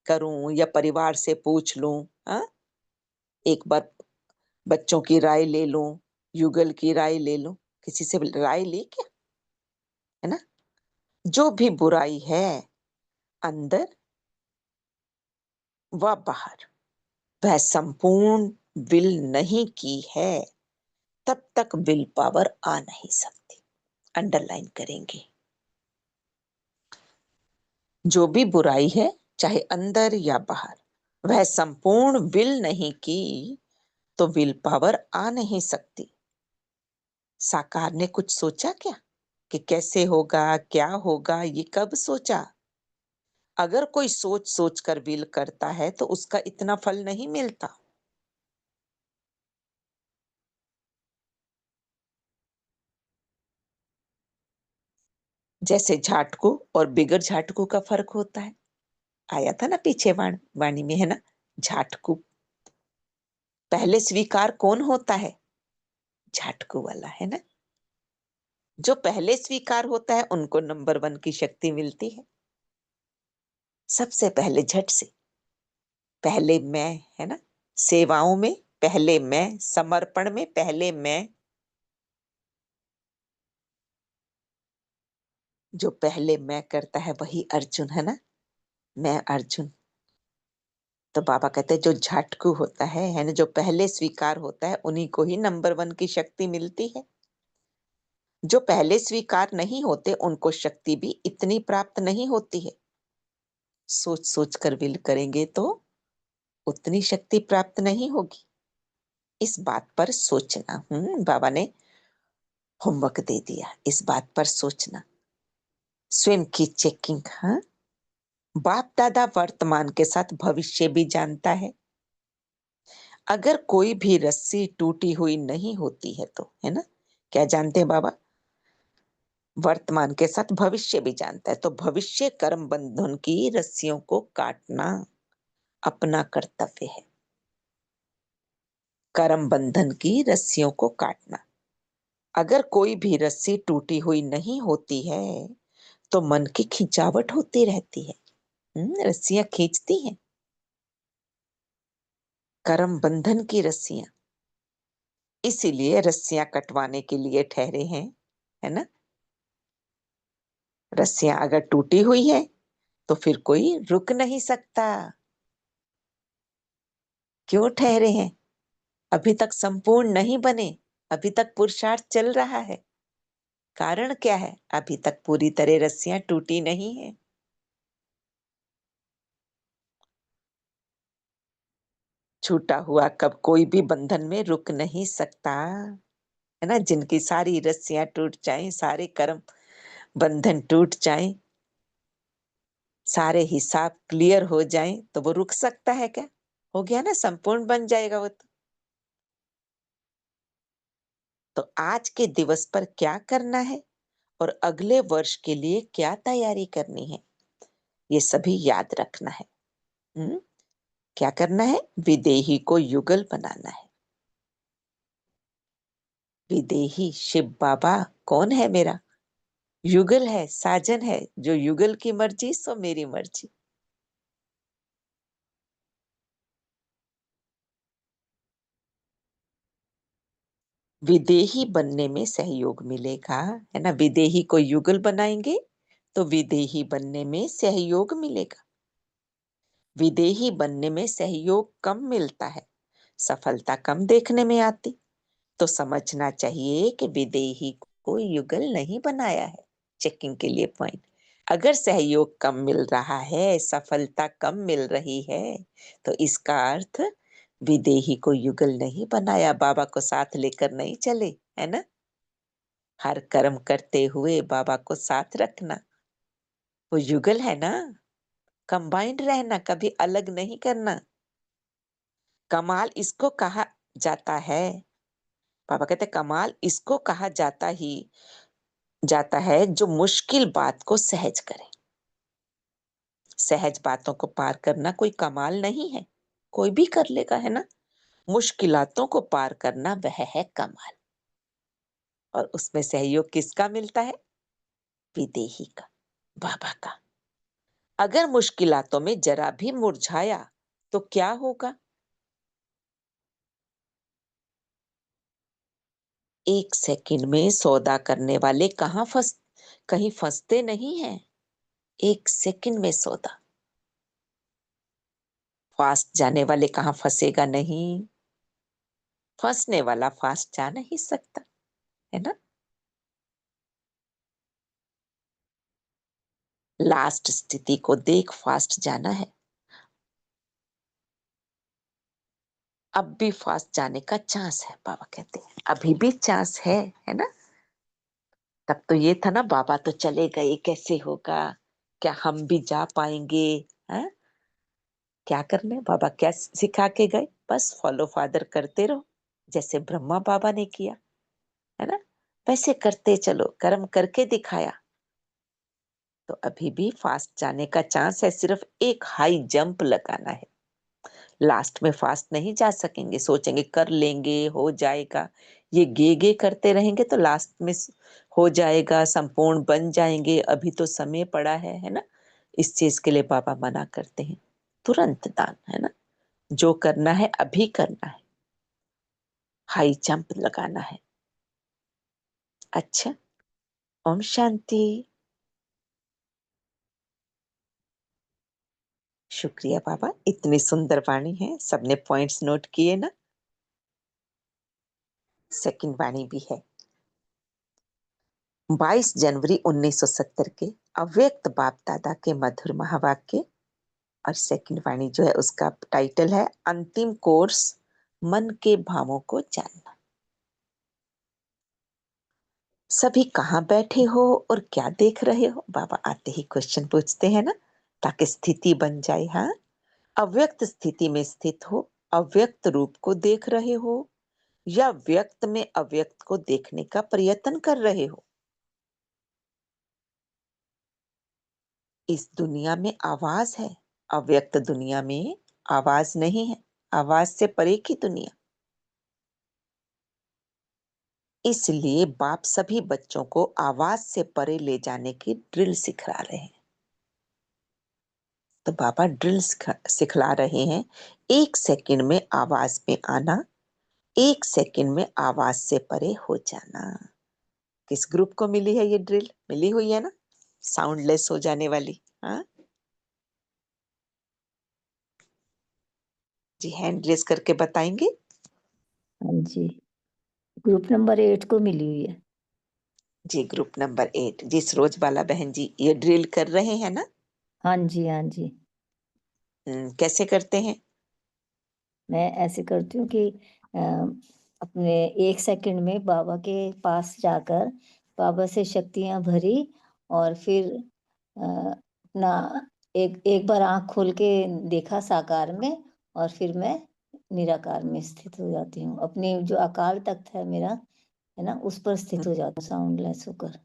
करूं या परिवार से पूछ लूं, हाँ, एक बार बच्चों की राय ले लूं, युगल की राय ले लूं, किसी से राय ली क्या, है ना। जो भी बुराई है अंदर व बाहर, वह संपूर्ण विल नहीं की है, तब तक विल पावर आ नहीं सकती। अंडरलाइन करेंगे, जो भी बुराई है चाहे अंदर या बाहर, वह संपूर्ण विल नहीं की तो विल पावर आ नहीं सकती। साकार ने कुछ सोचा क्या कि कैसे होगा, क्या होगा, ये कब सोचा। अगर कोई सोच सोच कर विल करता है तो उसका इतना फल नहीं मिलता। जैसे झाटकू और बिगर झाटकू का फर्क होता है, आया था ना पीछे वाणी में, है ना। झाटकू पहले स्वीकार कौन होता है, झाटकू वाला, है ना। जो पहले स्वीकार होता है उनको नंबर 1 की शक्ति मिलती है, सबसे पहले झट से। पहले मैं, है ना, सेवाओं में पहले मैं, समर्पण में पहले मैं। जो पहले मैं करता है वही अर्जुन, है ना, मैं अर्जुन। तो बाबा कहते हैं जो झाटकू होता है ना, जो पहले स्वीकार होता है, उन्हीं को ही नंबर 1 की शक्ति मिलती है। जो पहले स्वीकार नहीं होते उनको शक्ति भी इतनी प्राप्त नहीं होती है। सोच सोच कर विल करेंगे तो उतनी शक्ति प्राप्त नहीं होगी। इस बात पर सोचना, बाबा ने होमवर्क दे दिया, इस बात पर सोचना, स्वयं की चेकिंग। हाँ, बाप दादा वर्तमान के साथ भविष्य भी जानता है। अगर कोई भी रस्सी टूटी हुई नहीं होती है तो, है ना, क्या जानते हैं बाबा, वर्तमान के साथ भविष्य भी जानता है। तो भविष्य कर्म बंधन की रस्सियों को काटना अपना कर्तव्य है। कर्म बंधन की रस्सियों को काटना। अगर कोई भी रस्सी टूटी हुई नहीं होती है तो मन की खिंचावट होती रहती है, रस्सियां खींचती हैं, कर्म बंधन की रस्सियां। इसीलिए रस्सियां कटवाने के लिए ठहरे हैं, है ना। रस्सियां अगर टूटी हुई है तो फिर कोई रुक नहीं सकता। क्यों ठहरे हैं, अभी तक संपूर्ण नहीं बने, अभी तक पुरुषार्थ चल रहा है। कारण क्या है, अभी तक पूरी तरह रस्सियां टूटी नहीं है। छूटा हुआ कब कोई भी बंधन में रुक नहीं सकता, है ना। जिनकी सारी रस्सियां टूट जाएं, सारे कर्म बंधन टूट जाएं, सारे हिसाब क्लियर हो जाएं, तो वो रुक सकता है क्या? हो गया ना, संपूर्ण बन जाएगा वो तो आज के दिवस पर क्या करना है और अगले वर्ष के लिए क्या तैयारी करनी है, ये सभी याद रखना है। क्या करना है? विदेही को युगल बनाना है। विदेही शिव बाबा कौन है? मेरा युगल है, साजन है। जो युगल की मर्जी सो मेरी मर्जी। विदेही बनने में सहयोग मिलेगा, है ना। विदेही को युगल बनाएंगे तो विदेही बनने में सहयोग मिलेगा। विदेही बनने में सहयोग कम मिलता है, सफलता कम देखने में आती। तो समझना चाहिए कि विदेही को युगल नहीं बनाया है। चेकिंग के लिए पॉइंट। अगर सहयोग कम मिल रहा है, सफलता कम मिल रही है, तो इसका अर्थ विदेही को युगल नहीं बनाया, बाबा को साथ लेकर नहीं चले, है ना। हर कर्म करते हुए बाबा को साथ रखना, वो युगल है ना। कंबाइंड रहना, कभी अलग नहीं करना। कमाल इसको कहा जाता है, पापा कहते कमाल इसको कहा जाता है जो मुश्किल बात को सहज करे। सहज बातों को पार करना कोई कमाल नहीं है, कोई भी कर लेगा, है ना। मुश्किलातों को पार करना वह है कमाल। और उसमें सहयोग किसका मिलता है? विदेही का, बाबा का। अगर मुश्किलातों में जरा भी मुरझाया तो क्या होगा? एक सेकंड में सौदा करने वाले कहीं फंसते नहीं हैं। एक सेकंड में सौदा। फास्ट जाने वाले कहाँ फंसेगा नहीं। फंसने वाला फास्ट जा नहीं सकता, है ना। लास्ट स्थिति को देख फास्ट जाना है। अब भी फास्ट जाने का चांस है, बाबा कहते हैं अभी भी चांस है ना। तब तो ये था ना, बाबा तो चले गए, कैसे होगा, क्या हम भी जा पाएंगे? हैं? क्या करने, बाबा क्या सिखा के गए? बस फॉलो फादर करते रहो, जैसे ब्रह्मा बाबा ने किया, है ना। वैसे करते चलो, कर्म करके दिखाया। तो अभी भी फास्ट जाने का चांस है, सिर्फ एक हाई जंप लगाना है। लास्ट में फास्ट नहीं जा सकेंगे, सोचेंगे कर लेंगे, हो जाएगा, ये गे करते रहेंगे तो लास्ट में हो जाएगा, संपूर्ण बन जाएंगे। अभी तो समय पड़ा है ना। इस चीज के लिए बाबा मना करते हैं, तुरंत दान, है ना। जो करना है अभी करना है, हाई जंप लगाना है। अच्छा, ओम शांति। शुक्रिया बाबा, इतनी सुंदर वाणी है, सबने पॉइंट्स नोट किए ना। सेकंड वाणी भी है। 22 जनवरी 1970 के अव्यक्त बाप दादा के मधुर महावाक्य। और सेकंड वाणी जो है उसका टाइटल है अंतिम कोर्स, मन के भावों को जानना। सभी कहाँ बैठे हो और क्या देख रहे हो? बाबा आते ही क्वेश्चन पूछते हैं ना, ताकि स्थिति बन जाए। हाँ, अव्यक्त स्थिति में स्थित हो, अव्यक्त रूप को देख रहे हो या व्यक्त में अव्यक्त को देखने का प्रयत्न कर रहे हो? इस दुनिया में आवाज है, अव्यक्त दुनिया में आवाज नहीं है, आवाज से परे की दुनिया। इसलिए बाप सभी बच्चों को आवाज से परे ले जाने की ड्रिल सिखा रहे हैं। तो बाबा ड्रिल सिखला रहे हैं, एक सेकंड में आवाज में आना, एक सेकंड में आवाज से परे हो जाना। किस ग्रुप को मिली है ये ड्रिल? मिली हुई है ना, साउंडलेस हो जाने वाली। हाँ जी, हैंड रेस करके बताएंगे। हाँ जी, ग्रुप नंबर 8 को मिली हुई है। जी, ग्रुप नंबर 8 जी, सरोज बाला बहन जी ये ड्रिल कर रहे हैं ना। हाँ जी, हाँ जी। कैसे करते हैं? मैं ऐसे करती हूँ कि अपने 1 सेकंड में बाबा के पास जाकर बाबा से शक्तियाँ भरी और फिर अपना एक बार आँख खोल के देखा साकार में और फिर मैं निराकार में स्थित हो जाती हूँ। अपनी जो अकाल तख्त है मेरा, है ना, उस पर स्थित हो जाती हूँ साउंडलेस होकर।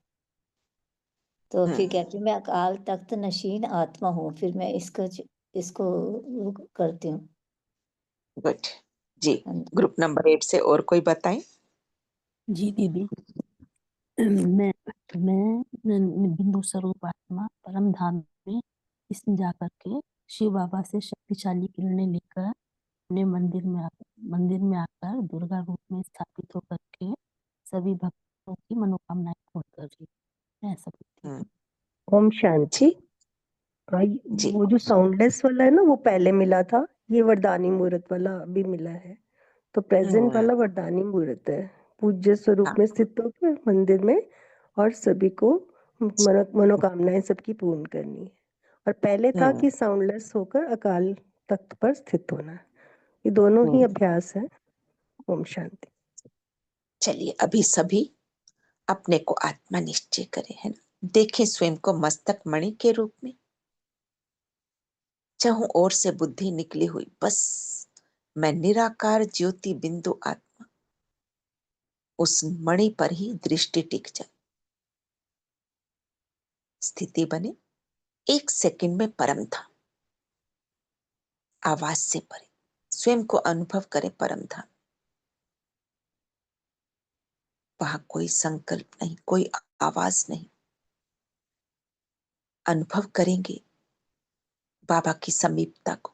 तो फिर कहती हूँ मैं अकाल तख्त नशीन आत्मा हूँ, फिर मैं इसको वो करती हूँ। गुड जी। हाँ जी। ग्रुप नंबर 8 से और कोई बताएं? जी दीदी, मैं बिंदु स्वरूप आत्मा परम धाम में इसमें जाकर के शिव बाबा से शक्तिशाली किरणें लेकर अपने मंदिर में आकर दुर्गा रूप में स्थापित होकर के सभी भक्तों की मनोकामनाएं पूर्ण कर रही हूँ। मैं ऐसा करती हूँ। ओम शांति। जी जी वो जो साउंडलेस वाला है ना, वो पहले मिला था, ये वरदानी मुहूर्त वाला अभी मिला है। तो प्रेजेंट वाला वरदानी मुहूर्त है, पूज्य स्वरूप हाँ में स्थित होकर मंदिर में और सभी को मनोकामनाएं सबकी पूर्ण करनी है। और पहले था कि साउंडलेस होकर अकाल तख्त पर स्थित होना। ये दोनों ही अभ्यास है। ओम शांति। चलिए अभी सभी अपने को आत्मा निश्चय करें, है ना। देखें स्वयं को मस्तक मणि के रूप में, चाहूं ओर से बुद्धि निकली हुई, बस मैं निराकार ज्योति बिंदु आत्मा, उस मणि पर ही दृष्टि टिक जाए, स्थिति बने 1 सेकंड में परम धाम, आवाज से परे स्वयं को अनुभव करें परम धाम। वहां कोई संकल्प नहीं, कोई आवाज नहीं, अनुभव करेंगे बाबा की समीपता को,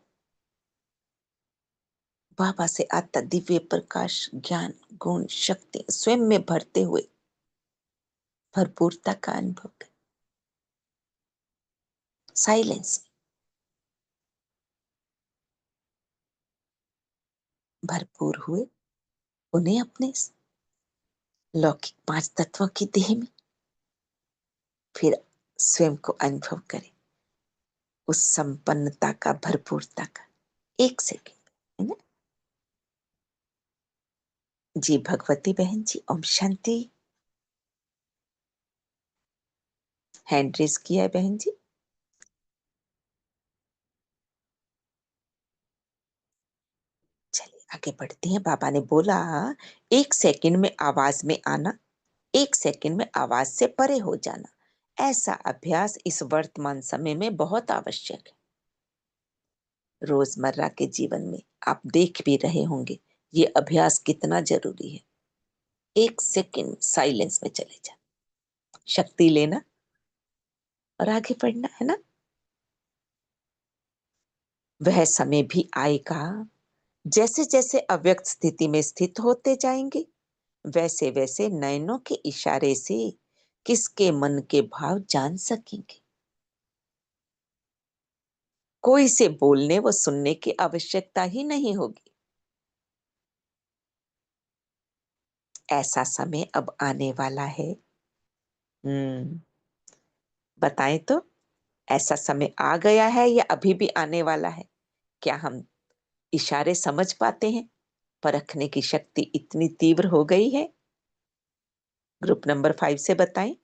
बाबा से आता दिव्य प्रकाश, ज्ञान, गुण, शक्ति स्वयं में भरते हुए भरपूरता का अनुभव करें। साइलेंस में भरपूर हुए उन्हें अपने लौकिक 5 तत्वों की देह में फिर स्वयं को अनुभव करें, उस संपन्नता का, भरपूरता का। 1 सेकंड, है ना जी। भगवती बहन जी, ओम शांति। हैंड रेस किया है बहन जी। चलिए आगे बढ़ते हैं। बाबा ने बोला 1 सेकंड में आवाज में आना, 1 सेकंड में आवाज से परे हो जाना। ऐसा अभ्यास इस वर्तमान समय में बहुत आवश्यक है। रोजमर्रा के जीवन में आप देख भी रहे होंगे ये अभ्यास कितना जरूरी है। 1 सेकंड साइलेंस में चले जा, शक्ति लेना और आगे बढ़ना, है ना। वह समय भी आएगा जैसे जैसे अव्यक्त स्थिति में स्थित होते जाएंगे, वैसे वैसे नयनों के इशारे से किसके मन के भाव जान सकेंगे। कोई से बोलने व सुनने की आवश्यकता ही नहीं होगी। ऐसा समय अब आने वाला है। बताएं तो, ऐसा समय आ गया है या अभी भी आने वाला है? क्या हम इशारे समझ पाते हैं? परखने की शक्ति इतनी तीव्र हो गई है? ग्रुप नंबर 5 से बताएं।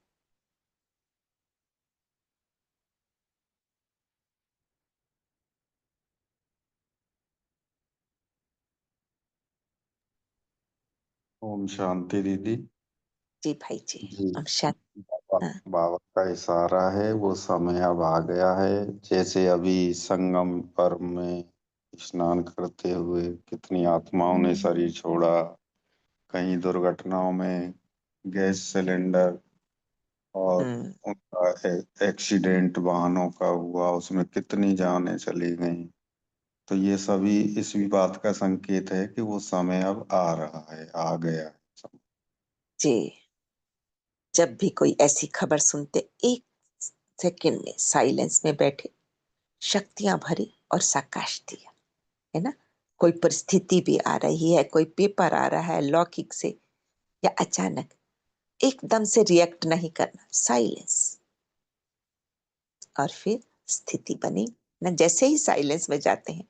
ओम शांति दीदी। जी भाई जी, जी, हम शायद हाँ, बाबा का इशारा है, वो समय अब आ गया है। जैसे अभी संगम पर्व में स्नान करते हुए कितनी आत्माओं ने शरीर छोड़ा, कहीं दुर्घटनाओं में गैस सिलेंडर और उनका एक्सीडेंट वाहनों का हुआ, उसमें कितनी जानें चली गई। तो ये सभी इसी बात का संकेत है कि वो समय अब आ रहा है, आ गया है। जी। जब भी कोई ऐसी खबर सुनते 1 सेकंड में साइलेंस में बैठे, शक्तियां भरी और साकाश दिया, है ना। कोई परिस्थिति भी आ रही है, कोई पेपर आ रहा है लौकिक से या अचानक, एकदम से रिएक्ट नहीं करना, साइलेंस। और फिर स्थिति बनी ना, जैसे ही साइलेंस में जाते हैं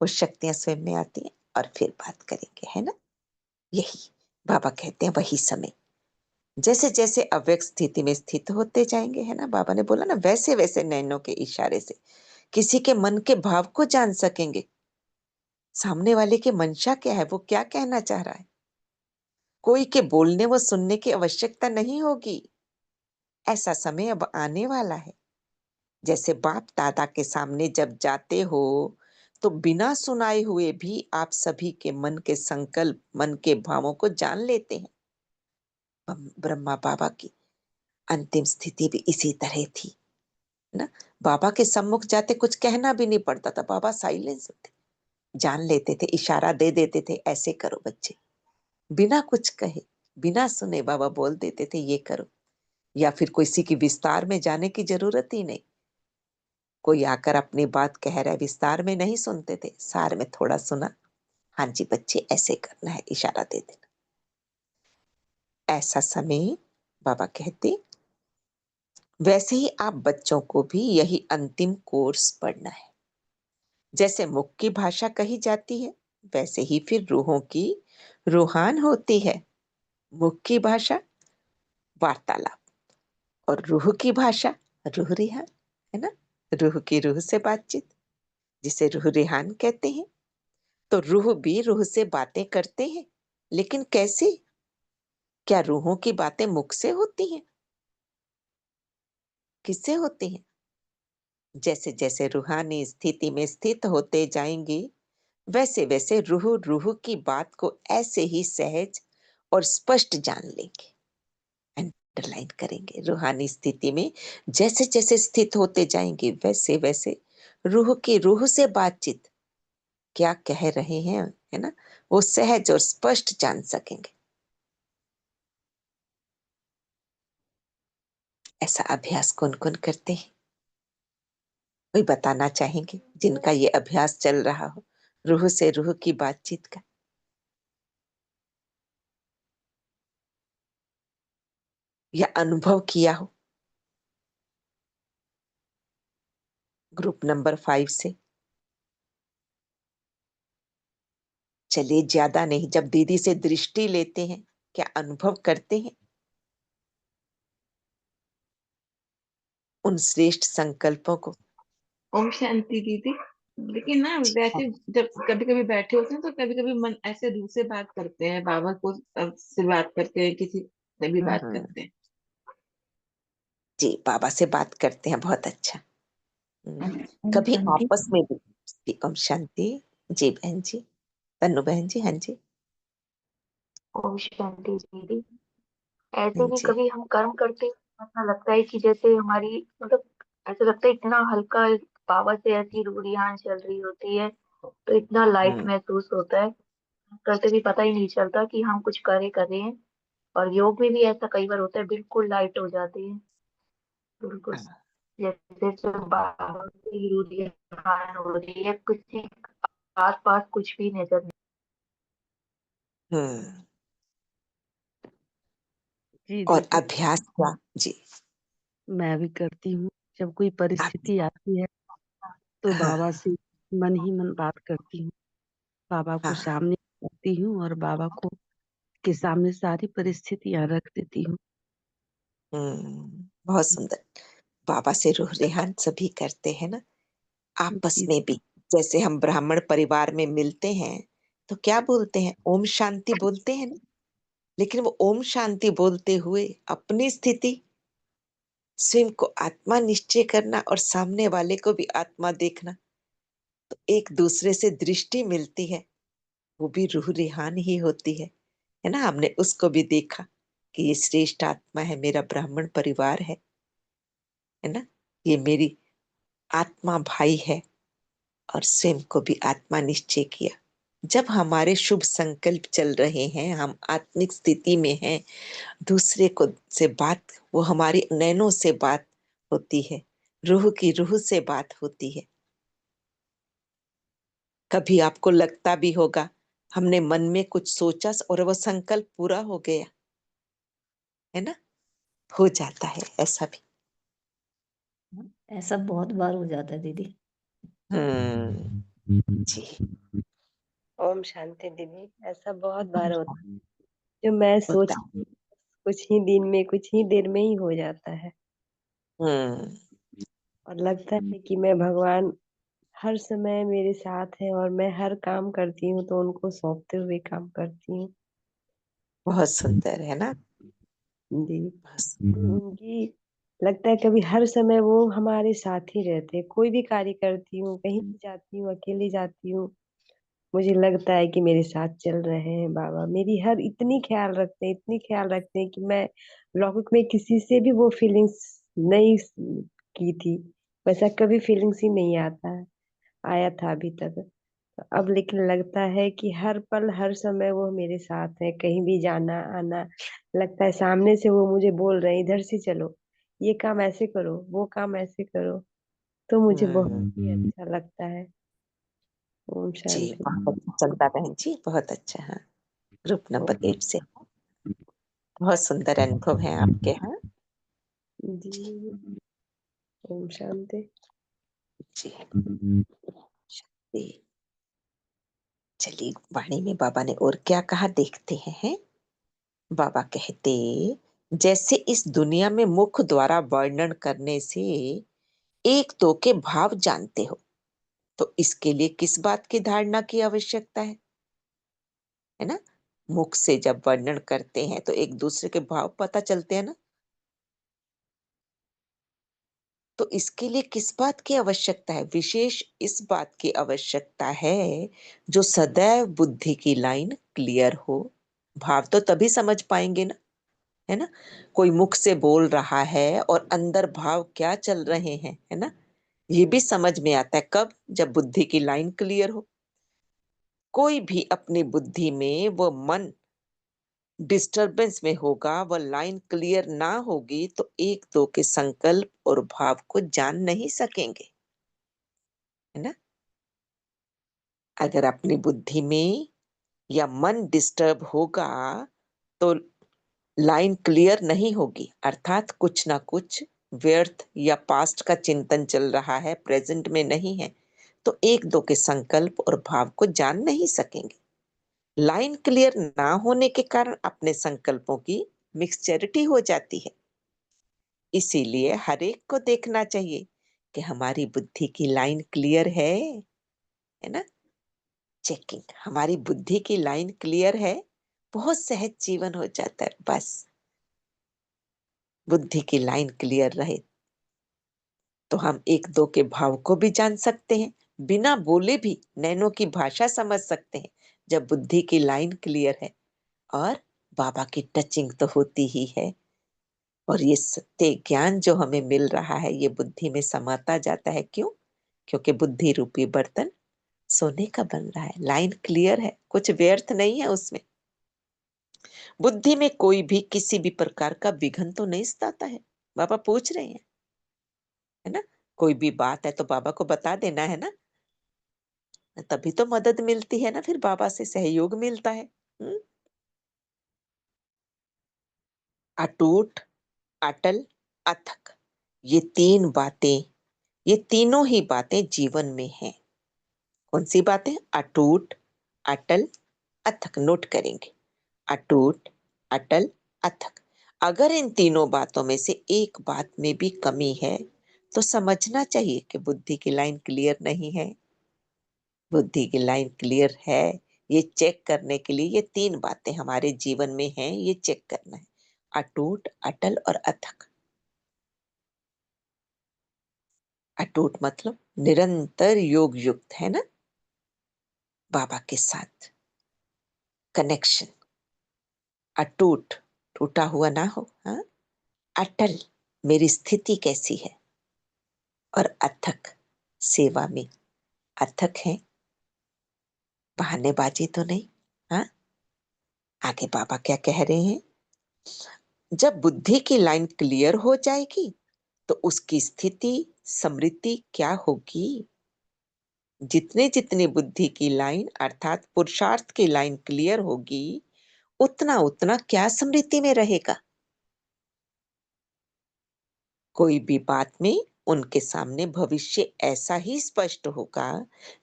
वो शक्तियां स्वयं में आती हैं और फिर बात करेंगे, है ना। यही बाबा कहते हैं, वही समय जैसे जैसे अव्यक्त स्थिति में स्थित होते जाएंगे, है ना। बाबा ने बोला ना, वैसे वैसे नैनों के इशारे से किसी के मन के भाव को जान सकेंगे। सामने वाले की मंशा क्या है, वो क्या कहना चाह रहा है। कोई के बोलने व सुनने की आवश्यकता नहीं होगी। ऐसा समय अब आने वाला है। जैसे बाप दादा के सामने जब जाते हो तो बिना सुनाए हुए भी आप सभी के मन के संकल्प, मन के भावों को जान लेते हैं। ब्रह्मा बाबा की अंतिम स्थिति भी इसी तरह थी ना। बाबा के सम्मुख जाते कुछ कहना भी नहीं पड़ता था, बाबा साइलेंस थे, जान लेते थे, इशारा दे देते थे, ऐसे करो बच्चे, बिना कुछ कहे, बिना सुने बाबा बोल देते थे ये करो। या फिर किसी की विस्तार में जाने की जरूरत ही नहीं। कोई आकर अपनी बात कह रहा है, विस्तार में नहीं सुनते थे, सार में थोड़ा सुना, हाँ जी बच्चे ऐसे करना है, इशारा दे देना। ऐसा समय बाबा कहते, वैसे ही आप बच्चों को भी यही अंतिम कोर्स पढ़ना है। जैसे मुख की भाषा कही जाती है, वैसे ही फिर रूहों की रूहान होती है। मुख की भाषा वार्तालाप, और रूह की भाषा रूह रिहान, है ना। रूह की रूह से बातचीत, जिसे रूह रिहान कहते हैं। तो रूह भी रूह से बातें करते हैं, लेकिन कैसे? क्या रूहों की बातें मुख से होती हैं? किससे होती हैं? जैसे जैसे रूहानी स्थिति में स्थित होते जाएंगे, वैसे वैसे रूह रूह की बात को ऐसे ही सहज और स्पष्ट जान लेंगे। अंडरलाइन करेंगे, रूहानी स्थिति में जैसे जैसे स्थित होते जाएंगे, वैसे वैसे रूह की रूह से बातचीत क्या कह रहे हैं, है ना, वो सहज और स्पष्ट जान सकेंगे। ऐसा अभ्यास कौन कौन करते हैं? कोई बताना चाहेंगे जिनका ये अभ्यास चल रहा हो, रूह से रूह की बातचीत का? या अनुभव किया हो? ग्रुप नंबर 5 से चलिए, ज्यादा नहीं, जब दीदी से दृष्टि लेते हैं, क्या अनुभव करते हैं उन श्रेष्ठ संकल्पों को? ओम शांति दीदी। लेकिन ना वैसे जब कभी कभी बैठे होते हैं तो कभी कभी मन ऐसे रूह से बात करते हैं, बाबा को से बात करते हैं, किसी से भी बात करते हैं। जी, बाबा से बात करते हैं, बहुत अच्छा। ओम कभी शांति। आपस में भी जी, ओम शांति। जी बहन जी, तन्नू बहन जी, हाँ जी। ओम शांति दीदी। ऐसे हाँ ही जी। कभी हम कर्म करते हैं, ऐसा लगता है कि जैसे हमारी मतलब ऐसा लगता है इतना हल्का, बाबा से ऐसी रूहान चल रही होती है तो इतना लाइट हम्म, महसूस होता है। करते भी पता ही नहीं चलता कि हम कुछ कर रहे हैं। और योग में भी ऐसा कई बार होता है, बिल्कुल लाइट हो जाती है, बिल्कुल हाँ, जैसे बाबा की रूहान हो रही है, किसी आस पास कुछ भी नजर नहीं। हम्म। जी और दीदी, अभ्यास क्या? जी। मैं भी करती हूँ। जब कोई आप? परिस्थिति आती है तो हाँ बाबा से मन ही मन बात करती हूँ। बाबा को हाँ। सामने रखती हूँ और बाबा को के सामने सारी परिस्थितियां रख देती हूँ। बहुत सुंदर। बाबा से रूह रेहान सभी करते हैं ना, आपस जी में भी। जैसे हम ब्राह्मण परिवार में मिलते हैं तो क्या बोलते हैं? ओम शांति बोलते हैं ना। लेकिन वो ओम शांति बोलते हुए अपनी स्थिति, स्वयं को आत्मा निश्चय करना और सामने वाले को भी आत्मा देखना, तो एक दूसरे से दृष्टि मिलती है, वो भी रूह रेहान ही होती है ना। हमने उसको भी देखा कि ये श्रेष्ठ आत्मा है, मेरा ब्राह्मण परिवार है ना, ये मेरी आत्मा भाई है, और स्वयं को भी आत्मा निश्चय किया। जब हमारे शुभ संकल्प चल रहे हैं, हम आत्मिक स्थिति में हैं, दूसरे को से बात, वो हमारी नैनों से बात होती है, रूह की रूह से बात होती है। कभी आपको लगता भी होगा, हमने मन में कुछ सोचा और वो संकल्प पूरा हो गया, है ना। हो जाता है ऐसा भी। ऐसा बहुत बार हो जाता है दीदी। हम्म। जी। ओम शांति दीदी। ऐसा बहुत बार होता है, जो मैं होता सोचती हूँ कुछ ही दिन में, कुछ ही देर में ही हो जाता है। और लगता है कि मैं भगवान हर समय मेरे साथ है और मैं हर काम करती हूँ तो उनको सौंपते हुए काम करती हूँ। बहुत सुंदर है ना। जी। बस। उनकी लगता है कभी हर समय वो हमारे साथ ही रहते हैं। कोई भी कार्य करती हूँ, कहीं भी जाती हूँ, अकेली जाती हूँ, मुझे लगता है कि मेरे साथ चल रहे हैं बाबा। मेरी हर इतनी ख्याल रखते हैं, इतनी ख्याल रखते हैं कि मैं लौकिक में किसी से भी वो फीलिंग्स नहीं की थी। वैसा कभी फीलिंग्स ही नहीं आया था अभी तक। अब लेकिन लगता है कि हर पल हर समय वो मेरे साथ है। कहीं भी जाना आना, लगता है सामने से वो मुझे बोल रहे हैं इधर से चलो, ये काम ऐसे करो, वो काम ऐसे करो। तो मुझे बहुत ही अच्छा लगता है। ओम जी, शांति। बहुत अच्छा चलता बहन जी, बहुत अच्छा। हाँ, ग्रुप नंबर 8 से बहुत सुंदर अनुभव है आपके। हाँ जी। ओम शांति। जी। जी। चलिए, वाणी में बाबा ने और क्या कहा देखते हैं। बाबा कहते, जैसे इस दुनिया में मुख द्वारा वर्णन करने से एक दो के भाव जानते हो, तो इसके लिए किस बात की धारणा की आवश्यकता है ना। मुख से जब वर्णन करते हैं तो एक दूसरे के भाव पता चलते हैं ना, तो इसके लिए किस बात की आवश्यकता है। विशेष इस बात की आवश्यकता है जो सदैव बुद्धि की लाइन क्लियर हो। भाव तो तभी समझ पाएंगे ना, है ना। कोई मुख से बोल रहा है और अंदर भाव क्या चल रहे हैं, है ना, ये भी समझ में आता है कब, जब बुद्धि की लाइन क्लियर हो। कोई भी अपनी बुद्धि में वो मन डिस्टरबेंस में होगा, वह लाइन क्लियर ना होगी, तो एक दो के संकल्प और भाव को जान नहीं सकेंगे, है ना। अगर अपनी बुद्धि में या मन डिस्टर्ब होगा तो लाइन क्लियर नहीं होगी, अर्थात कुछ ना कुछ व्यर्थ या पास्ट का चिंतन चल रहा है, प्रेजेंट में नहीं है, तो एक दो के संकल्प और भाव को जान नहीं सकेंगे। लाइन क्लियर ना होने के कारण अपने संकल्पों की मिक्सचरिटी हो जाती है। इसीलिए हर एक को देखना चाहिए कि हमारी बुद्धि की लाइन क्लियर है ना। चेकिंग, हमारी बुद्धि की लाइन क्लियर है, बहुत सहज जीवन हो जाता है। बस बुद्धि की लाइन क्लियर रहे तो हम एक दो के भाव को भी जान सकते हैं, बिना बोले भी नैनों की भाषा समझ सकते हैं, जब बुद्धि की लाइन क्लियर है। और बाबा की टचिंग तो होती ही है, और ये सत्य ज्ञान जो हमें मिल रहा है ये बुद्धि में समाता जाता है। क्यों? क्योंकि बुद्धि रूपी बर्तन सोने का बन रहा है, लाइन क्लियर है, कुछ व्यर्थ नहीं है उसमें। बुद्धि में कोई भी किसी भी प्रकार का विघन तो नहीं सताता है। बाबा पूछ रहे हैं, है ना। कोई भी बात है तो बाबा को बता देना है ना, तभी तो मदद मिलती है ना, फिर बाबा से सहयोग मिलता है। हम्म? अटूट, अटल, अथक, ये तीन बातें, ये तीनों ही बातें जीवन में हैं। कौन सी बातें? अटूट, अटल, अथक। नोट करेंगे, अटूट, अटल, अथक। अगर इन तीनों बातों में से एक बात में भी कमी है तो समझना चाहिए कि बुद्धि की लाइन क्लियर नहीं है। बुद्धि की लाइन क्लियर है, ये चेक करने के लिए ये तीन बातें हमारे जीवन में हैं, ये चेक करना है। अटूट, अटल और अथक। अटूट मतलब निरंतर योग युक्त, है ना, बाबा के साथ कनेक्शन। अटूट, टूटा हुआ ना हो। हाँ, अटल, मेरी स्थिति कैसी है। और अथक, सेवा में अथक है, बहानेबाजी तो नहीं। हाँ, आगे बाबा क्या कह रहे हैं, जब बुद्धि की लाइन क्लियर हो जाएगी तो उसकी स्थिति समृद्धि क्या होगी। जितने जितनी बुद्धि की लाइन अर्थात पुरुषार्थ की लाइन क्लियर होगी, उतना उतना क्या समृद्धि में रहेगा। कोई भी बात में उनके सामने भविष्य ऐसा ही स्पष्ट होगा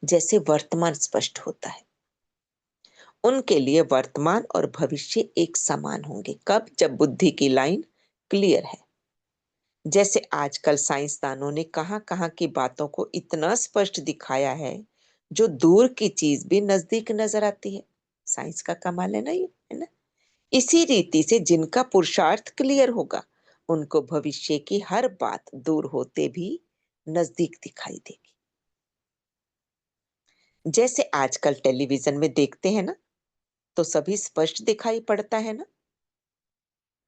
जैसे वर्तमान स्पष्ट होता है। उनके लिए वर्तमान और भविष्य एक समान होंगे। कब? जब बुद्धि की लाइन क्लियर है। जैसे आजकल साइंसदानों ने कहां कहां की बातों को इतना स्पष्ट दिखाया है, जो दूर की चीज भी नजदीक नजर आती है। साइंस का कमाल है ना ये, है ना? इसी रीति से जिनका पुरुषार्थ क्लियर होगा, उनको भविष्य की हर बात दूर होते भी नजदीक दिखाई देगी। जैसे आजकल टेलीविजन में देखते हैं ना, तो सभी स्पष्ट दिखाई पड़ता है ना।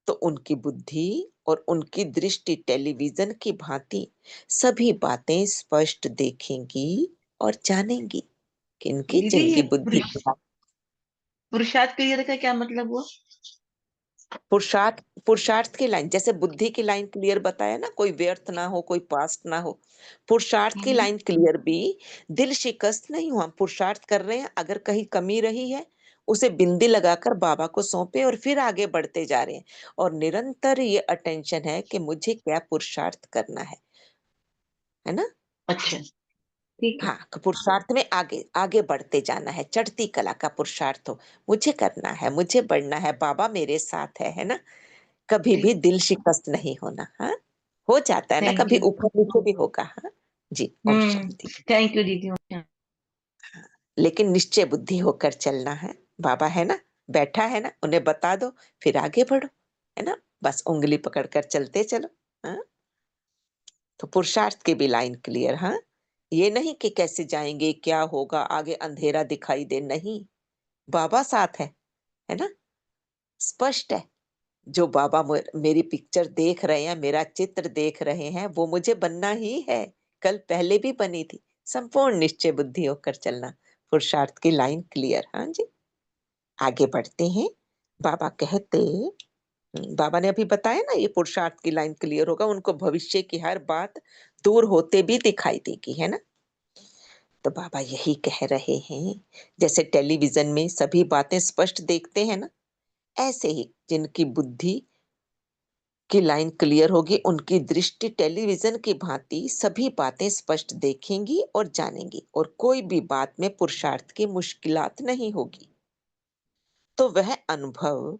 तो उनकी बुद्धि और उनकी दृष्टि टेलीविजन की भांति सभी बातें स्पष्ट देखेंगी और जानेंगी। किनकी? दीदी ये जिनकी बुद्धि पुरुषार्थ क्लियर का क्या मतलब हुआ? पुरुषार्थ की लाइन, जैसे बुद्धि की लाइन क्लियर बताया ना, कोई व्यर्थ ना हो, कोई पास्ट ना हो। पुरुषार्थ की लाइन क्लियर भी दिल शिकस्त नहीं हुआ, पुरुषार्थ कर रहे हैं, अगर कहीं कमी रही है उसे बिंदी लगाकर बाबा को सौंपे और फिर आगे बढ़ते जा रहे हैं। और निरंतर ये अटेंशन है कि मुझे क्या पुरुषार्थ करना है ना? अच्छा, ठीक है। हाँ, पुरुषार्थ में आगे आगे बढ़ते जाना है, चढ़ती कला का पुरुषार्थ हो, मुझे करना है, मुझे बढ़ना है, बाबा मेरे साथ है ना? कभी भी ठीक, दिल शिकस्त नहीं होना। हाँ, हो जाता है ना, थैंक कभी यू। ऊपर नीचे भी होगा। हाँ जी, ओम शांति। थैंक यू दीदी। ओम शांति। लेकिन निश्चय बुद्धि होकर चलना है। बाबा है ना, बैठा है ना, उन्हें बता दो, फिर आगे बढ़ो, है ना? बस उंगली पकड़कर चलते चलो। हाँ, तो पुरुषार्थ की भी लाइन क्लियर। हाँ, ये नहीं कि कैसे जाएंगे, क्या होगा, आगे अंधेरा दिखाई दे, नहीं, बाबा साथ है ना? स्पष्ट है। जो बाबा मेरी पिक्चर देख रहे हैं, मेरा चित्र देख रहे हैं, वो मुझे बनना ही है, कल पहले भी बनी थी। संपूर्ण निश्चय बुद्धि होकर चलना, पुरुषार्थ की लाइन क्लियर। हाँ जी, आगे बढ़ते हैं। बाबा कहते, बाबा ने अभी बताया ना, ये पुरुषार्थ की लाइन क्लियर होगा, उनको भविष्य की हर बात दूर होते भी दिखाई देगी, है ना? तो बाबा यही कह रहे हैं, जैसे टेलीविजन में सभी बातें स्पष्ट देखते हैं ना, ऐसे ही जिनकी बुद्धि की लाइन क्लियर होगी, उनकी दृष्टि टेलीविजन की भांति सभी बातें स्पष्ट देखेंगी और जानेंगी, और कोई भी बात में पुरुषार्थ की मुश्किलात नहीं होगी। तो वह अनुभव,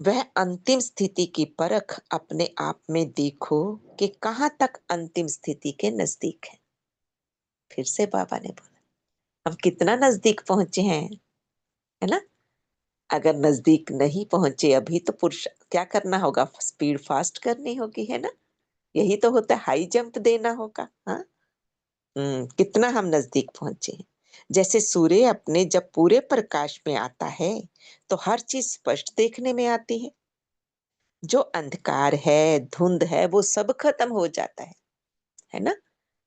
वह अंतिम स्थिति की परख अपने आप में देखो कि कहाँ तक अंतिम स्थिति के नजदीक है। फिर से बाबा ने बोला, हम कितना नजदीक पहुंचे हैं, है ना? अगर नजदीक नहीं पहुंचे अभी, तो पुरुष क्या करना होगा? स्पीड फास्ट करनी होगी, है ना? यही तो होता है, हाई जंप देना होगा। हाँ, कितना हम नजदीक पहुंचे हैं। जैसे सूर्य अपने जब पूरे प्रकाश में आता है, तो हर चीज स्पष्ट देखने में आती है। जो अंधकार है, धुंध है, वो सब खत्म हो जाता है ना?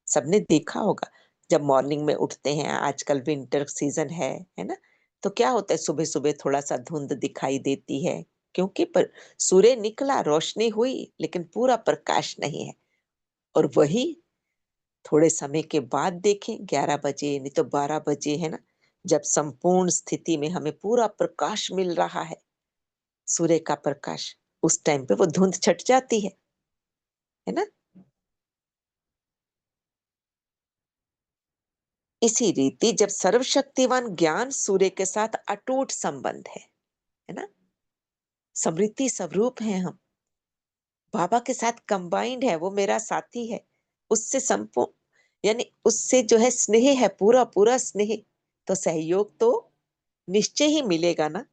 सबने देखा होगा, जब मॉर्निंग में उठते हैं, आजकल विंटर सीजन है ना? तो क्या होता है, सुबह सुबह थोड़ा सा धुंध दिखाई देती है, क्योंकि पर सूर्य निकला, रोशनी हुई, लेकिन पूरा प्रकाश नहीं है। और वही थोड़े समय के बाद देखें, 11 बजे नहीं तो 12 बजे, है ना, जब संपूर्ण स्थिति में हमें पूरा प्रकाश मिल रहा है, सूर्य का प्रकाश, उस टाइम पे वो धुंध छट जाती है ना? इसी रीति जब सर्वशक्तिवान ज्ञान सूर्य के साथ अटूट संबंध है ना? समृद्धि स्वरूप है हम, बाबा के साथ कंबाइंड है, वो मेरा साथी है, उससे संपूर्ण, यानी उससे जो है स्नेह है, पूरा पूरा स्नेह, तो सहयोग तो निश्चय ही मिलेगा ना।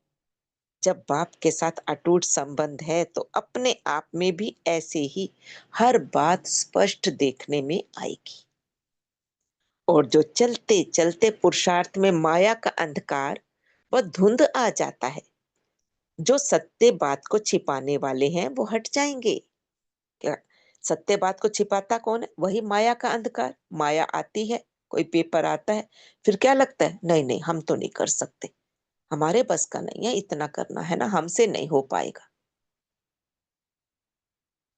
जब बाप के साथ अटूट संबंध है, तो अपने आप में भी ऐसे ही हर बात स्पष्ट देखने में आएगी। और जो चलते चलते पुरुषार्थ में माया का अंधकार व धुंध आ जाता है, जो सत्य बात को छिपाने वाले हैं वो हट जाएंगे। क्या? सत्य बात को छिपाता कौन है? वही माया का अंधकार। माया आती है, कोई पेपर आता है, फिर क्या लगता है, नहीं नहीं हम तो नहीं कर सकते, हमारे बस का नहीं है, इतना करना है ना, हमसे नहीं हो पाएगा।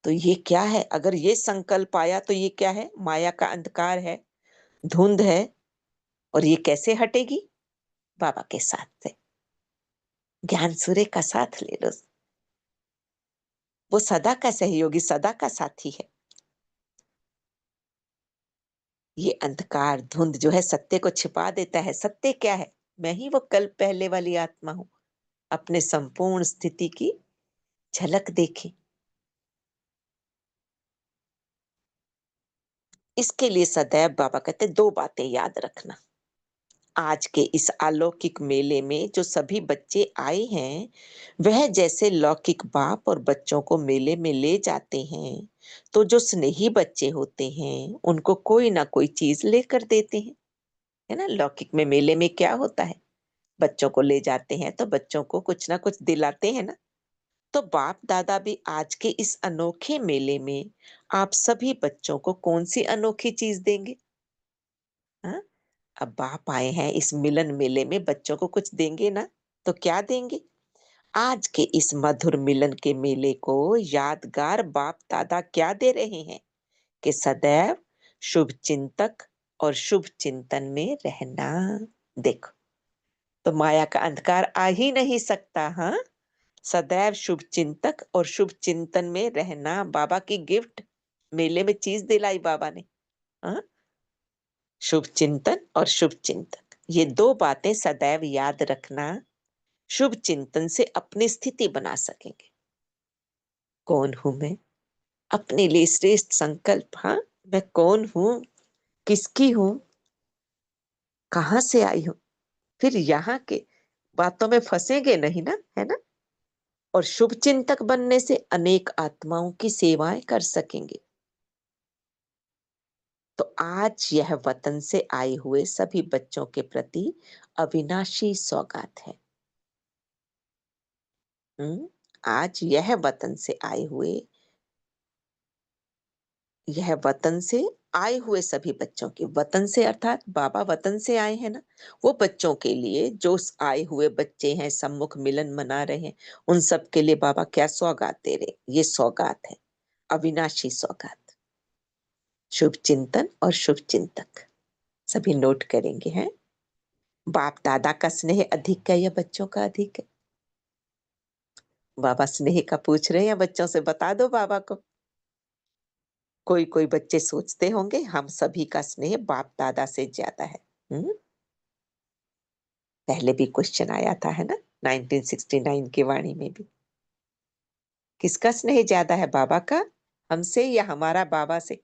तो ये क्या है? अगर ये संकल्प आया, तो ये क्या है? माया का अंधकार है, धुंध है। और ये कैसे हटेगी? बाबा के साथ से, ज्ञान सूर्य का साथ ले लो, वो सदा का सहयोगी, सदा का साथी है। ये अंधकार धुंध जो है सत्य को छिपा देता है। सत्य क्या है? मैं ही वो कल पहले वाली आत्मा हूं। अपने संपूर्ण स्थिति की झलक देखें। इसके लिए सदैव बाबा कहते 2 बातें याद रखना। आज के इस अलौकिक मेले में जो सभी बच्चे आए हैं, वह जैसे लौकिक बाप और बच्चों को मेले में ले जाते हैं, तो जो स्नेही बच्चे होते हैं उनको कोई ना कोई चीज लेकर देते हैं, है ना। लौकिक में मेले में क्या होता है, बच्चों को ले जाते हैं तो बच्चों को कुछ ना कुछ दिलाते हैं ना। तो बाप दादा भी आज के इस अनोखे मेले में आप सभी बच्चों को कौन सी अनोखी चीज देंगे? हाँ, अब बाप आए हैं इस मिलन मेले में, बच्चों को कुछ देंगे ना, तो क्या देंगे? आज के इस मधुर मिलन के मेले को यादगार बाप दादा क्या दे रहे हैं कि सदैव शुभ चिंतक और शुभ चिंतन में रहना। देखो, तो माया का अंधकार आ ही नहीं सकता। हाँ, सदैव शुभ चिंतक और शुभ चिंतन में रहना बाबा की गिफ्ट। मेले में चीज दिलाई बाबा ने। हाँ, शुभ चिंतन और शुभ चिंतक, ये 2 बातें सदैव याद रखना। शुभ चिंतन से अपनी स्थिति बना सकेंगे। कौन हूं मैं? अपने लिए श्रेष्ठ संकल्प। हाँ, मैं कौन हूं, किसकी हूं, कहां से आई हूं, फिर यहाँ के बातों में फंसेंगे नहीं ना, है ना। और शुभ चिंतक बनने से अनेक आत्माओं की सेवाएं कर सकेंगे। तो आज यह वतन से आए हुए सभी बच्चों के प्रति अविनाशी सौगात है। आज यह वतन से आए हुए, यह वतन से आए हुए सभी बच्चों की, वतन से अर्थात बाबा वतन से आए हैं ना, वो बच्चों के लिए जो आए हुए बच्चे हैं, सम्मुख मिलन मना रहे हैं, उन सब के लिए बाबा क्या सौगात दे रहे? ये सौगात है, अविनाशी सौगात। शुभ चिंतन और शुभ चिंतक सभी नोट करेंगे। हैं, बाप दादा का स्नेह अधिक है या बच्चों का अधिक है? बाबा स्नेह का पूछ रहे हैं या बच्चों से? बता दो बाबा को। कोई कोई बच्चे सोचते होंगे हम सभी का स्नेह बाप दादा से ज्यादा है। पहले भी क्वेश्चन आया था, है ना, 1969 की वाणी में भी। किसका स्नेह ज्यादा है, बाबा का हमसे या हमारा बाबा से?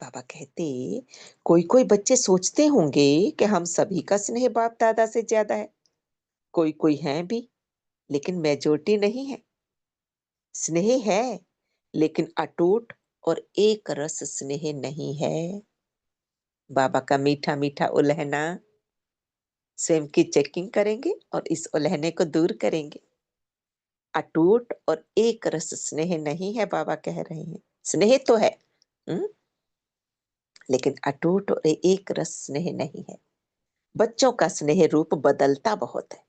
बाबा कहते कोई कोई बच्चे सोचते होंगे कि हम सभी का स्नेह बाप दादा से ज्यादा है। कोई कोई है भी, लेकिन मेजोरिटी नहीं है। स्नेह है लेकिन अटूट और एक रस स्नेह नहीं है। बाबा का मीठा मीठा उल्हना, स्वयं की चेकिंग करेंगे और इस उल्हने को दूर करेंगे। अटूट और एक रस स्नेह नहीं है, बाबा कह रहे हैं। स्नेह तो है, लेकिन अटूट और एक रस स्नेह नहीं है। बच्चों का स्नेह रूप बदलता बहुत है।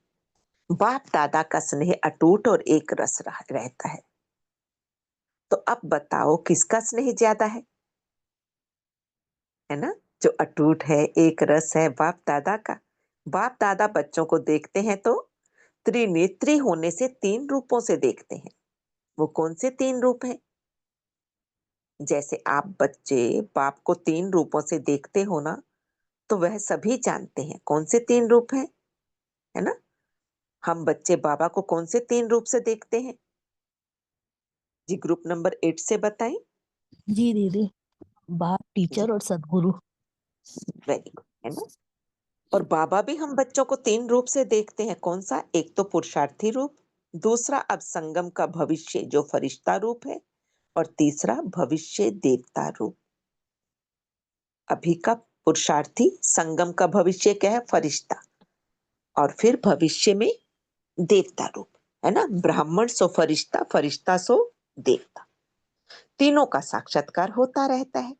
बाप दादा का स्नेह अटूट और एक रस रहता है। तो अब बताओ किसका स्नेह ज्यादा है ना? जो अटूट है, एक रस है, बाप दादा का। बाप दादा बच्चों को देखते हैं तो त्रिनेत्री होने से 3 रूपों से देखते हैं। वो कौन से 3 रूप हैं? जैसे आप बच्चे बाप को 3 रूपों से देखते हो ना, तो वह सभी जानते हैं कौन से 3 रूप हैं, है ना। हम बच्चे बाबा को कौन से 3 रूप से देखते हैं जी? ग्रुप नंबर 8 से बताएं। जी दीदी, बाप, जी, टीचर और सदगुरु। वेरी गुड, है ना। और बाबा भी हम बच्चों को 3 रूप से देखते हैं। कौन सा? एक तो पुरुषार्थी रूप, दूसरा अब संगम का भविष्य जो फरिश्ता रूप है, और तीसरा भविष्य देवता रूप। अभी का पुरुषार्थी, संगम का भविष्य क्या है? फरिश्ता, और फिर भविष्य में देवता रूप, है ना। ब्राह्मण सो फरिश्ता, फरिश्ता सो देवता। तीनों का साक्षात्कार होता रहता है।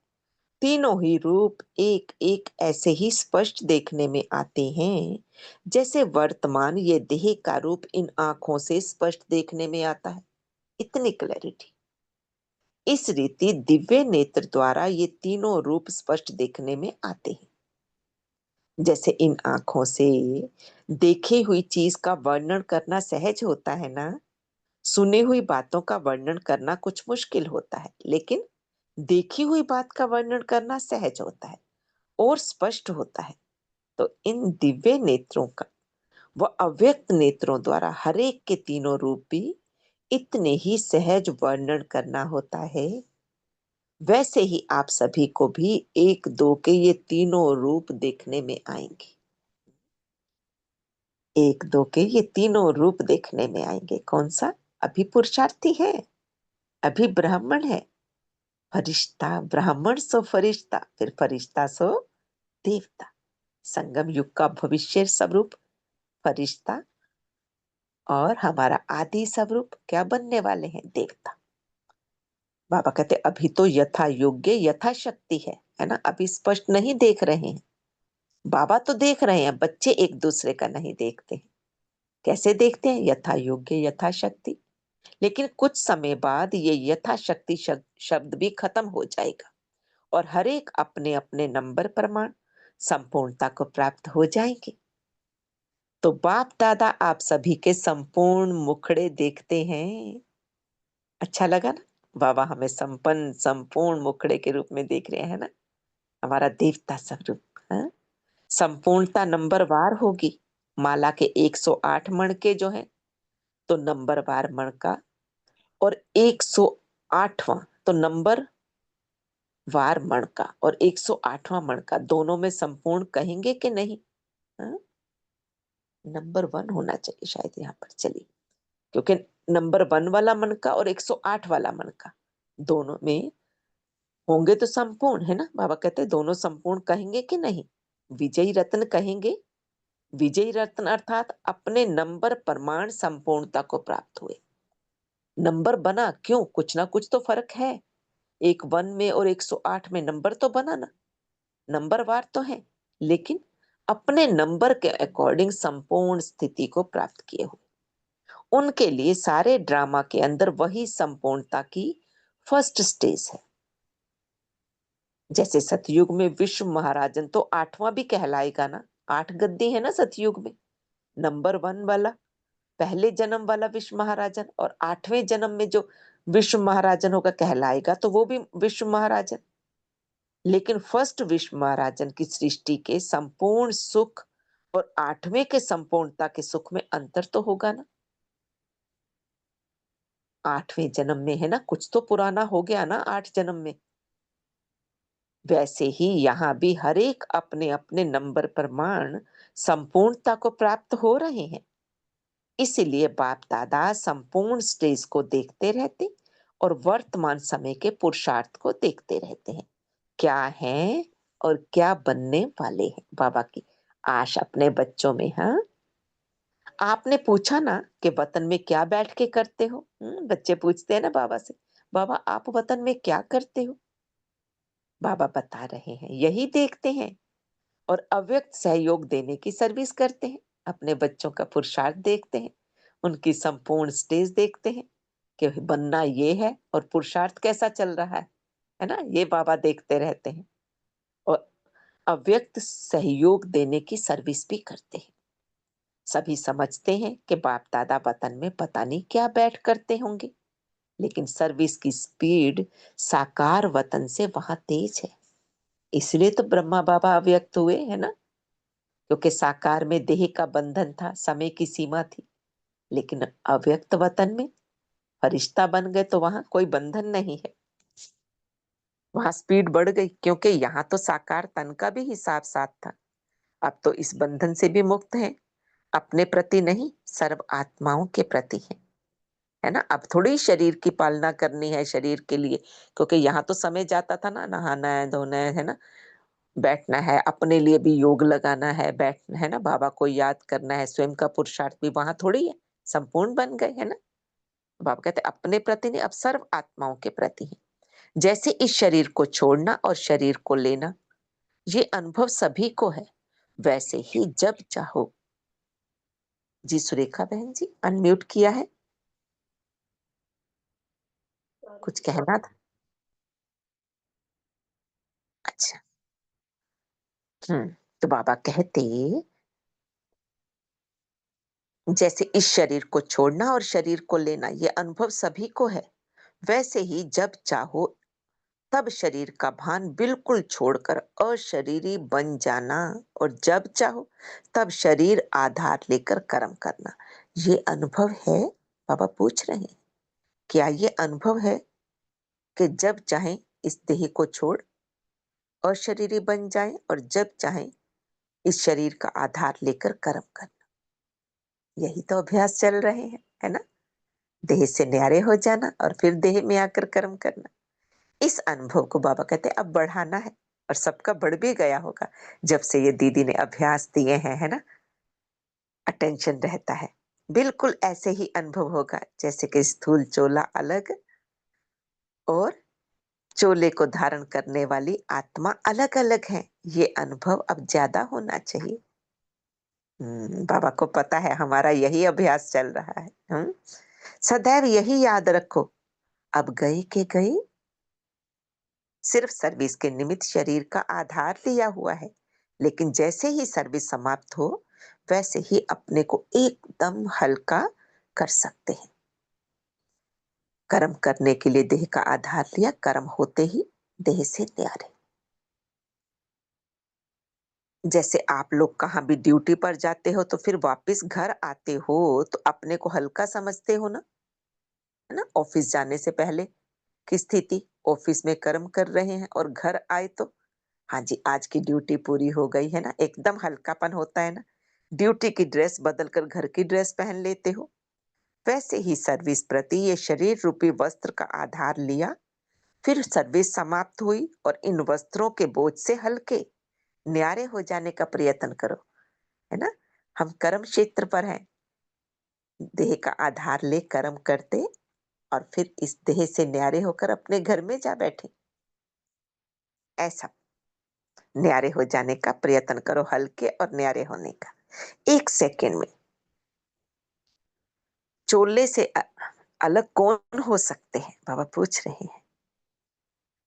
तीनों ही रूप एक एक ऐसे ही स्पष्ट देखने में आते हैं जैसे वर्तमान ये देह का रूप इन आंखों से स्पष्ट देखने में आता है। इतनी क्लैरिटी। इस रीति दिव्य नेत्र द्वारा ये तीनों रूप स्पष्ट देखने में आते हैं। जैसे इन आंखों से देखी हुई चीज का वर्णन करना सहज होता है ना, सुनी हुई बातों का वर्णन करना कुछ मुश्किल होता है, लेकिन देखी हुई बात का वर्णन करना सहज होता है। और स्पष्ट होता है। तो इन दिव्य नेत्रों का व अव्यक्त नेत्रों द्वारा हरेक के तीनों रूप भी इतने ही सहज वर्णन करना होता है। वैसे ही आप सभी को भी एक दो के ये तीनों रूप देखने में आएंगे। एक दो के ये तीनों रूप देखने में आएंगे। कौन सा? अभी पुरुषार्थी है, अभी ब्राह्मण है, फरिश्ता, ब्राह्मण सो फरिश्ता, फिर फरिश्ता सो देवता। संगम युग का भविष्य स्वरूप फरिश्ता और हमारा आदि स्वरूप क्या बनने वाले हैं? देवता। बाबा कहते अभी तो यथा योग्य यथाशक्ति है ना, अभी स्पष्ट नहीं देख रहे हैं। बाबा तो देख रहे हैं, बच्चे एक दूसरे का नहीं देखते हैं। कैसे देखते हैं? यथा योग्य यथाशक्ति। लेकिन कुछ समय बाद ये यथाशक्ति शब्द भी खत्म हो जाएगा और हर एक अपने अपने नंबर प्रमाण संपूर्णता को प्राप्त हो जाएंगे। तो बाप दादा आप सभी के संपूर्ण मुखड़े देखते हैं। अच्छा लगा ना? बाबा हमें संपन्न संपूर्ण मुखड़े के रूप में देख रहे हैं ना, हमारा देवता स्वरूप। हाँ? संपूर्णता नंबर वार होगी। माला के 108 मणके जो है तो नंबर वार मणका, और 108वां तो नंबर वार मणका और 108वां मणका दोनों में संपूर्ण कहेंगे कि नहीं? हाँ? नंबर 1 होना चाहिए शायद यहाँ पर। चलिए, क्योंकि नंबर 1 वाला मणका और 108 वाला मणका दोनों में होंगे तो संपूर्ण है ना। बाबा कहते हैं दोनों संपूर्ण कहेंगे कि नहीं? विजयी रत्न कहेंगे। विजयी रत्न अर्थात अपने नंबर प्रमाण संपूर्णता को प्राप्त हुए। नंबर बना क्यों? कुछ ना कुछ तो फर्क है। एक 1 में और 108 में नंबर तो बना ना, नंबर वार तो है, लेकिन अपने नंबर के अकॉर्डिंग संपूर्ण स्थिति को प्राप्त किए हुए। उनके लिए सारे ड्रामा के अंदर वही संपूर्णता की फर्स्ट स्टेज है। जैसे सतयुग में विश्व महाराजन तो 8वां भी कहलाएगा ना, 8 गद्दी है ना सतयुग में। नंबर 1 वाला पहले जन्म वाला विश्व महाराजन और 8वें जन्म में जो विश्व महाराजन होगा कहलाएगा तो वो भी विश्व महाराजन। लेकिन फर्स्ट विश्व महाराजन की सृष्टि के संपूर्ण सुख और 8वें के संपूर्णता के सुख में अंतर तो होगा ना। 8वें जन्म में है ना, कुछ तो पुराना हो गया ना 8 जन्म में। वैसे ही यहाँ भी हर एक अपने अपने नंबर प्रमाण संपूर्णता को प्राप्त हो रहे हैं। इसीलिए बाप दादा संपूर्ण स्टेज को देखते रहते और वर्तमान समय के पुरुषार्थ को देखते रहते हैं, क्या है और क्या बनने वाले हैं। बाबा की आश अपने बच्चों में। हाँ, आपने पूछा ना कि वतन में क्या बैठ के करते हो। बच्चे पूछते हैं ना बाबा से, बाबा आप वतन में क्या करते हो? बाबा बता रहे हैं यही देखते हैं और अव्यक्त सहयोग देने की सर्विस करते हैं। अपने बच्चों का पुरुषार्थ देखते हैं, उनकी संपूर्ण स्टेज देखते हैं कि बनना ये है और पुरुषार्थ कैसा चल रहा है ना, ये बाबा देखते रहते हैं और अव्यक्त सहयोग देने की सर्विस भी करते हैं। सभी समझते हैं कि बाप दादा वतन में पता नहीं क्या बैठ करते होंगे, लेकिन सर्विस की स्पीड साकार वतन से वहां तेज है। इसलिए तो ब्रह्मा बाबा अव्यक्त हुए है ना, क्योंकि साकार में देह का बंधन था, समय की सीमा थी। लेकिन अव्यक्त वतन में फरिश्ता बन गए तो वहां कोई बंधन नहीं है, वहां स्पीड बढ़ गई, क्योंकि यहाँ तो साकार तन का भी हिसाब साथ था। अब तो इस बंधन से भी मुक्त है, अपने प्रति नहीं सर्व आत्माओं के प्रति है ना। अब थोड़ी शरीर की पालना करनी है शरीर के लिए, क्योंकि यहाँ तो समय जाता था ना, नहाना है धोना है ना, बैठना है, अपने लिए भी योग लगाना है, बैठना है ना, बाबा को याद करना है, स्वयं का पुरुषार्थ भी वहां थोड़ी है। संपूर्ण बन गए है ना। बाबा कहते अपने प्रति नहीं, अब सर्व आत्माओं के प्रति है। जैसे इस शरीर को छोड़ना और शरीर को लेना ये अनुभव सभी को है, वैसे ही जब चाहो। जी सुरेखा बहन जी अनम्यूट किया है, कुछ कहना था? अच्छा। तो बाबा कहते जैसे इस शरीर को छोड़ना और शरीर को लेना ये अनुभव सभी को है, वैसे ही जब चाहो तब शरीर का भान बिल्कुल छोड़कर अशरीरी बन जाना, और जब चाहो तब शरीर आधार लेकर कर्म करना। ये अनुभव है? बाबा पूछ रहे हैं, क्या ये अनुभव है कि जब चाहे इस देह को छोड़ अशरीरी बन जाए और जब चाहे इस शरीर का आधार लेकर कर्म करना? यही तो अभ्यास चल रहे हैं, है ना? देह से न्यारे हो जाना और फिर देह में आकर कर्म करना। इस अनुभव को बाबा कहते हैं अब बढ़ाना है, और सबका बढ़ भी गया होगा जब से ये दीदी ने अभ्यास दिए हैं, है ना? अटेंशन रहता है। बिल्कुल ऐसे ही अनुभव होगा जैसे कि स्थूल चोला अलग और चोले को धारण करने वाली आत्मा अलग अलग है। ये अनुभव अब ज्यादा होना चाहिए। बाबा को पता है हमारा यही अभ्यास चल रहा है। सदैव यही याद रखो, अब गई के गई, सिर्फ सर्विस के निमित्त शरीर का आधार लिया हुआ है, लेकिन जैसे ही सर्विस समाप्त हो वैसे ही अपने को एकदम हल्का कर सकते हैं। कर्म करने के लिए देह का आधार लिया, कर्म होते ही देह से न्यारे। जैसे आप लोग कहाँ भी ड्यूटी पर जाते हो तो फिर वापस घर आते हो तो अपने को हल्का समझते हो ना, है ना? ऑफिस जाने से पहले की स्थिति, ऑफिस में कर्म कर रहे हैं और घर आए तो हाँ जी आज की ड्यूटी पूरी हो गई, है ना? एकदम हल्कापन होता है ना। ड्यूटी की ड्रेस बदलकर घर की ड्रेस पहन लेते हो। वैसे ही सर्विस प्रति ये शरीर रूपी वस्त्र का आधार लिया, फिर सर्विस समाप्त हुई और इन वस्त्रों के बोझ से हल्के न्यारे हो जाने का प्रयत्न करो, है ना? हम कर्म क्षेत्र पर हैं, देह का आधार ले कर्म करते और फिर इस देह से न्यारे होकर अपने घर में जा बैठे। ऐसा न्यारे हो जाने का प्रयत्न करो, हल्के और न्यारे होने का। एक सेकेंड में चोले से अलग कौन हो सकते हैं? बाबा पूछ रहे हैं।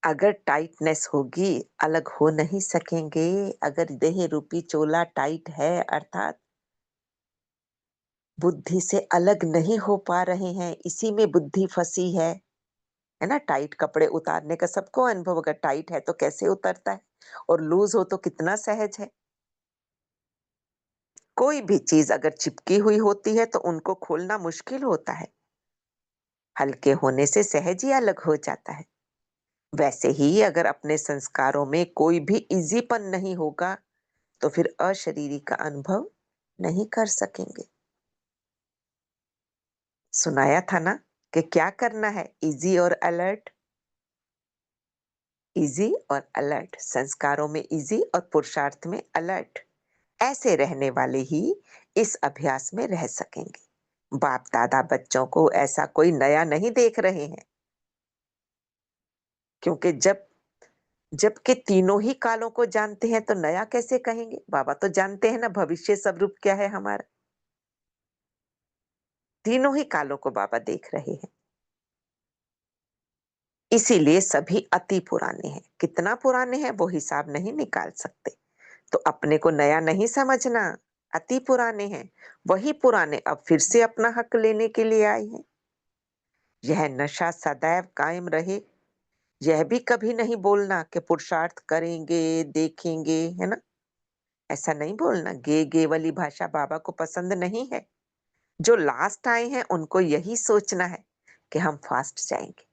अगर टाइटनेस होगी अलग हो नहीं सकेंगे। अगर देह रूपी चोला टाइट है अर्थात बुद्धि से अलग नहीं हो पा रहे हैं, इसी में बुद्धि फंसी है ना? टाइट कपड़े उतारने का सबको अनुभव, अगर टाइट है तो कैसे उतरता है और लूज हो तो कितना सहज है। कोई भी चीज अगर चिपकी हुई होती है तो उनको खोलना मुश्किल होता है, हल्के होने से सहज ही अलग हो जाता है। वैसे ही अगर अपने संस्कारों में कोई भी इजीपन नहीं होगा तो फिर अशरीरी का अनुभव नहीं कर सकेंगे। सुनाया था ना कि क्या करना है, इजी और अलर्ट। इजी और अलर्ट, संस्कारों में इजी और पुरुषार्थ में अलर्ट। ऐसे रहने वाले ही इस अभ्यास में रह सकेंगे। बाप दादा बच्चों को ऐसा कोई नया नहीं देख रहे हैं, क्योंकि जबकि तीनों ही कालों को जानते हैं तो नया कैसे कहेंगे? बाबा तो जानते हैं ना भविष्य स्वरूप क्या है हमारा। तीनों ही कालों को बाबा देख रहे हैं, इसीलिए सभी अति पुराने हैं। कितना पुराने हैं वो हिसाब नहीं निकाल सकते, तो अपने को नया नहीं समझना। अति पुराने हैं, वही पुराने अब फिर से अपना हक लेने के लिए आए हैं। यह नशा सदैव कायम रहे, यह भी कभी नहीं बोलना कि पुरुषार्थ करेंगे देखेंगे, है ना? ऐसा नहीं बोलना। गे वाली भाषा बाबा को पसंद नहीं है। जो लास्ट आए हैं उनको यही सोचना है कि हम फास्ट जाएंगे।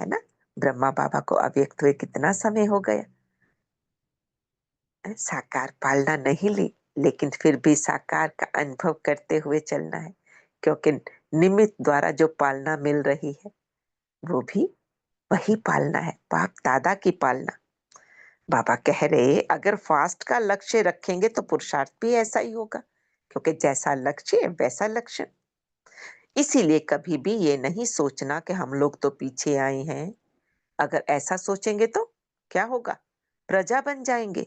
है ना? ब्रह्मा बाबा को अव्यक्त हुए कितना समय हो गया, साकार पालना नहीं ली, लेकिन फिर भी साकार का अनुभव करते हुए चलना है, क्योंकि निमित्त द्वारा जो पालना मिल रही है वो भी वही पालना है, बाप दादा की पालना। बाबा कह रहे अगर फास्ट का लक्ष्य रखेंगे तो पुरुषार्थ भी ऐसा ही होगा, क्योंकि जैसा लक्ष्य वैसा लक्षण। इसीलिए कभी भी ये नहीं सोचना कि हम लोग तो पीछे आए हैं। अगर ऐसा सोचेंगे तो क्या होगा? प्रजा बन जाएंगे।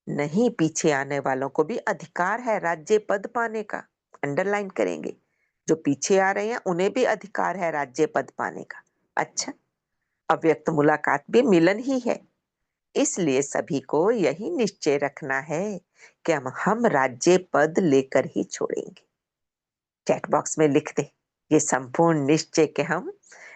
नहीं, पीछे आने वालों को भी अधिकार है राज्य पद पाने का। अंडरलाइन करेंगे, जो पीछे आ रहे हैं उन्हें भी अधिकार है राज्य पद पाने का। अच्छा, अव्यक्त मुलाकात भी मिलन ही है, इसलिए सभी को यही निश्चय रखना है कि हम राज्य पद लेकर ही छोड़ेंगे। चैट बॉक्स में लिख दे ये संपूर्ण निश्चय कि हम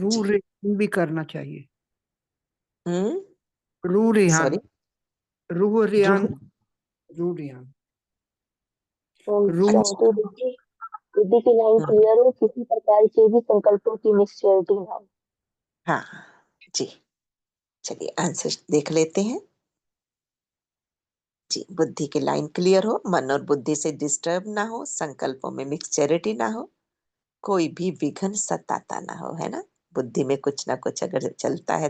रू रेहान भी करना चाहिए। रू सॉरी, रेहान, रू रेहान, रूह रू रेहान, ओम रू शांति दीदी। दीदी की लाइन क्लियर हो, किसी प्रकार के भी संकल्पों की मिसचैरिटी ना हो। हाँ जी, चलिए आंसर देख लेते हैं। जी, बुद्धि की लाइन क्लियर हो, मन और बुद्धि से डिस्टर्ब ना हो, संकल्पों में मिक्सचरिटी ना हो, कोई भी विघ्न सताता ना हो, है ना। बुद्धि में कुछ ना कुछ अगर चलता है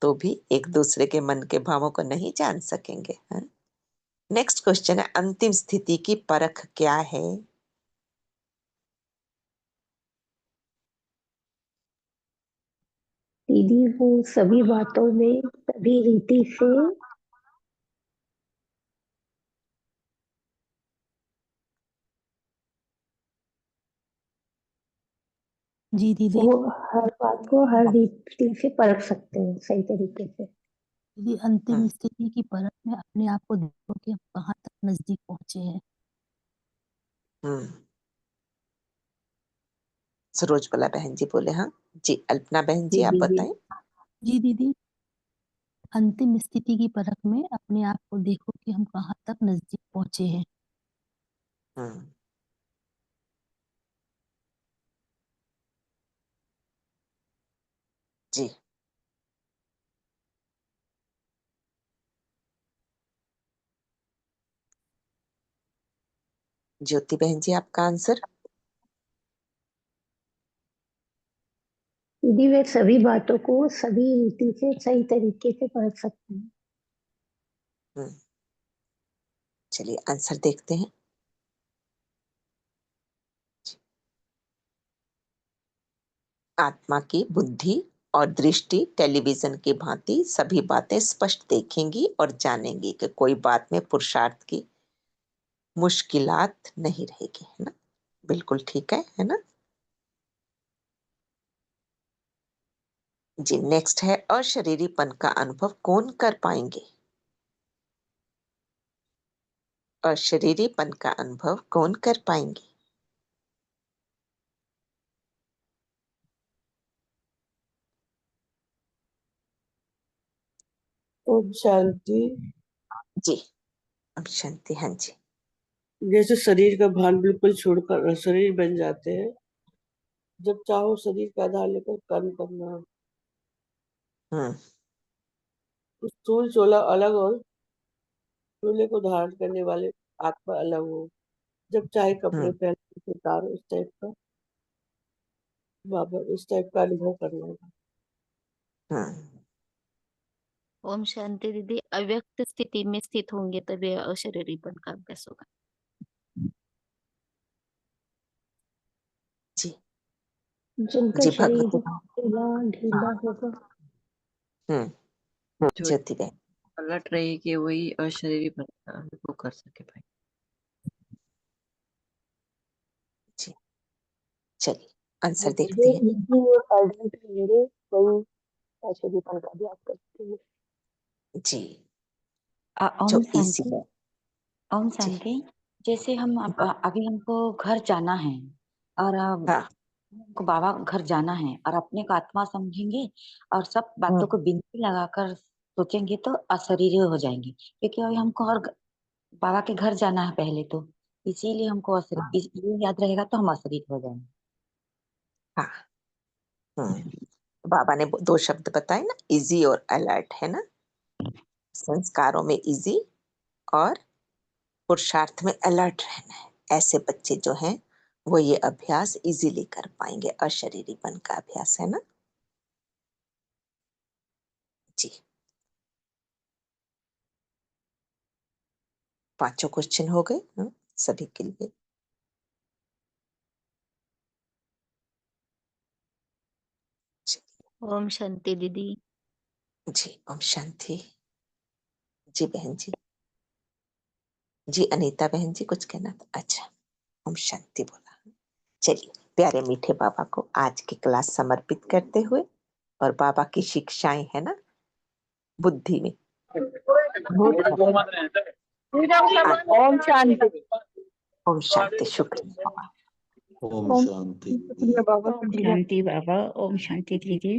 तो भी एक दूसरे के मन के भावों को नहीं जान सकेंगे। नेक्स्ट क्वेश्चन है, अंतिम स्थिति की परख क्या है? दीदी वो सभी बातों में सभी रीति से जी दीदी। वो हर बात को हर रीति से परख सकते हैं सही तरीके से। दीदी अंतिम स्थिति की परख में अपने आप को देखो कि हम कहाँ तक नजदीक पहुंचे हैं। सरोजबाला बहन जी बोले। हाँ जी, अल्पना बहन जी जी आप दीदी। बताएं। जी दीदी, अंतिम स्थिति की परख में अपने आप को देखो कि हम कहाँ तक नजदीक पहुंचे हैं। जी, ज्योति बहन जी आपका आंसर। दीदी वे सभी बातों को सभी रीति से सही तरीके से परख सकते हैं। चलिए आंसर देखते हैं। आत्मा की बुद्धि और दृष्टि टेलीविजन की भांति सभी बातें स्पष्ट देखेंगी और जानेंगी कि कोई बात में पुरुषार्थ की मुश्किलात नहीं रहेगी, है ना। बिल्कुल ठीक है ना। जी, नेक्स्ट है, अशरीरीपन का अनुभव कौन कर पाएंगे? अशरीरीपन का अनुभव कौन कर पाएंगे? ओम शांति। जी, अब शांति। हाँ जी। जैसे शरीर का भान बिल्कुल छोड़कर शरीर बन जाते हैं, जब चाहो शरीर का आधार लेकर कर्म करना। स्थूल चोला अलग और चोले को धारण करने वाले आत्मा अलग हो, जब चाहे कपड़े पहन के उतारो, इस टाइप का बाबा, इस टाइप का अनुभव करना है। ओम शांति दीदी, अव्यक्त स्थिति में स्थित होंगे तभी अशरीरीपन का अभ्यास होगा। जी जिनका जी, शरीर भगवती। ढीला होगा। ज्योति बहन। पलट रही कि वही अशरीरी वो कर सके भाई। जी, चलिए आंसर देखते हैं। वही अशरीरीपन का अभ्यास करते हैं। जी, ओम जो इसी शांति। है। ओम शांति। जैसे हम अभी हमको घर जाना है और हमको बाबा घर जाना है और अपने को आत्मा समझेंगे और सब बातों को बिनती लगाकर सोचेंगे तो अशरीरी हो जाएंगे, क्योंकि अभी हमको और बाबा के घर जाना है पहले, तो इसीलिए हमको ये याद रहेगा तो हम अशरीरी हो जाएंगे। हाँ, बाबा ने दो शब्द बताए ना, इजी और अलर्ट, है ना। संस्कारों में इजी और पुरुषार्थ में अलर्ट रहना है। ऐसे बच्चे जो हैं वो ये अभ्यास इजीली कर पाएंगे, अशरीरीपन का अभ्यास, है ना। जी, पांचों क्वेश्चन हो गए सभी के लिए। ओम शांति दीदी। जी, ओम शांति। जी बहन जी। जी अनीता बहन जी कुछ कहना था? अच्छा, ओम शांति बोला। चलिए, प्यारे मीठे बाबा को आज की क्लास समर्पित करते हुए और बाबा की शिक्षाएं, है ना, बुद्धि में ओम शांति। ओम शांति। शुक्रिया बाबा। ओम शांति। ओम शांति बाबा। ओम शांति दीदी।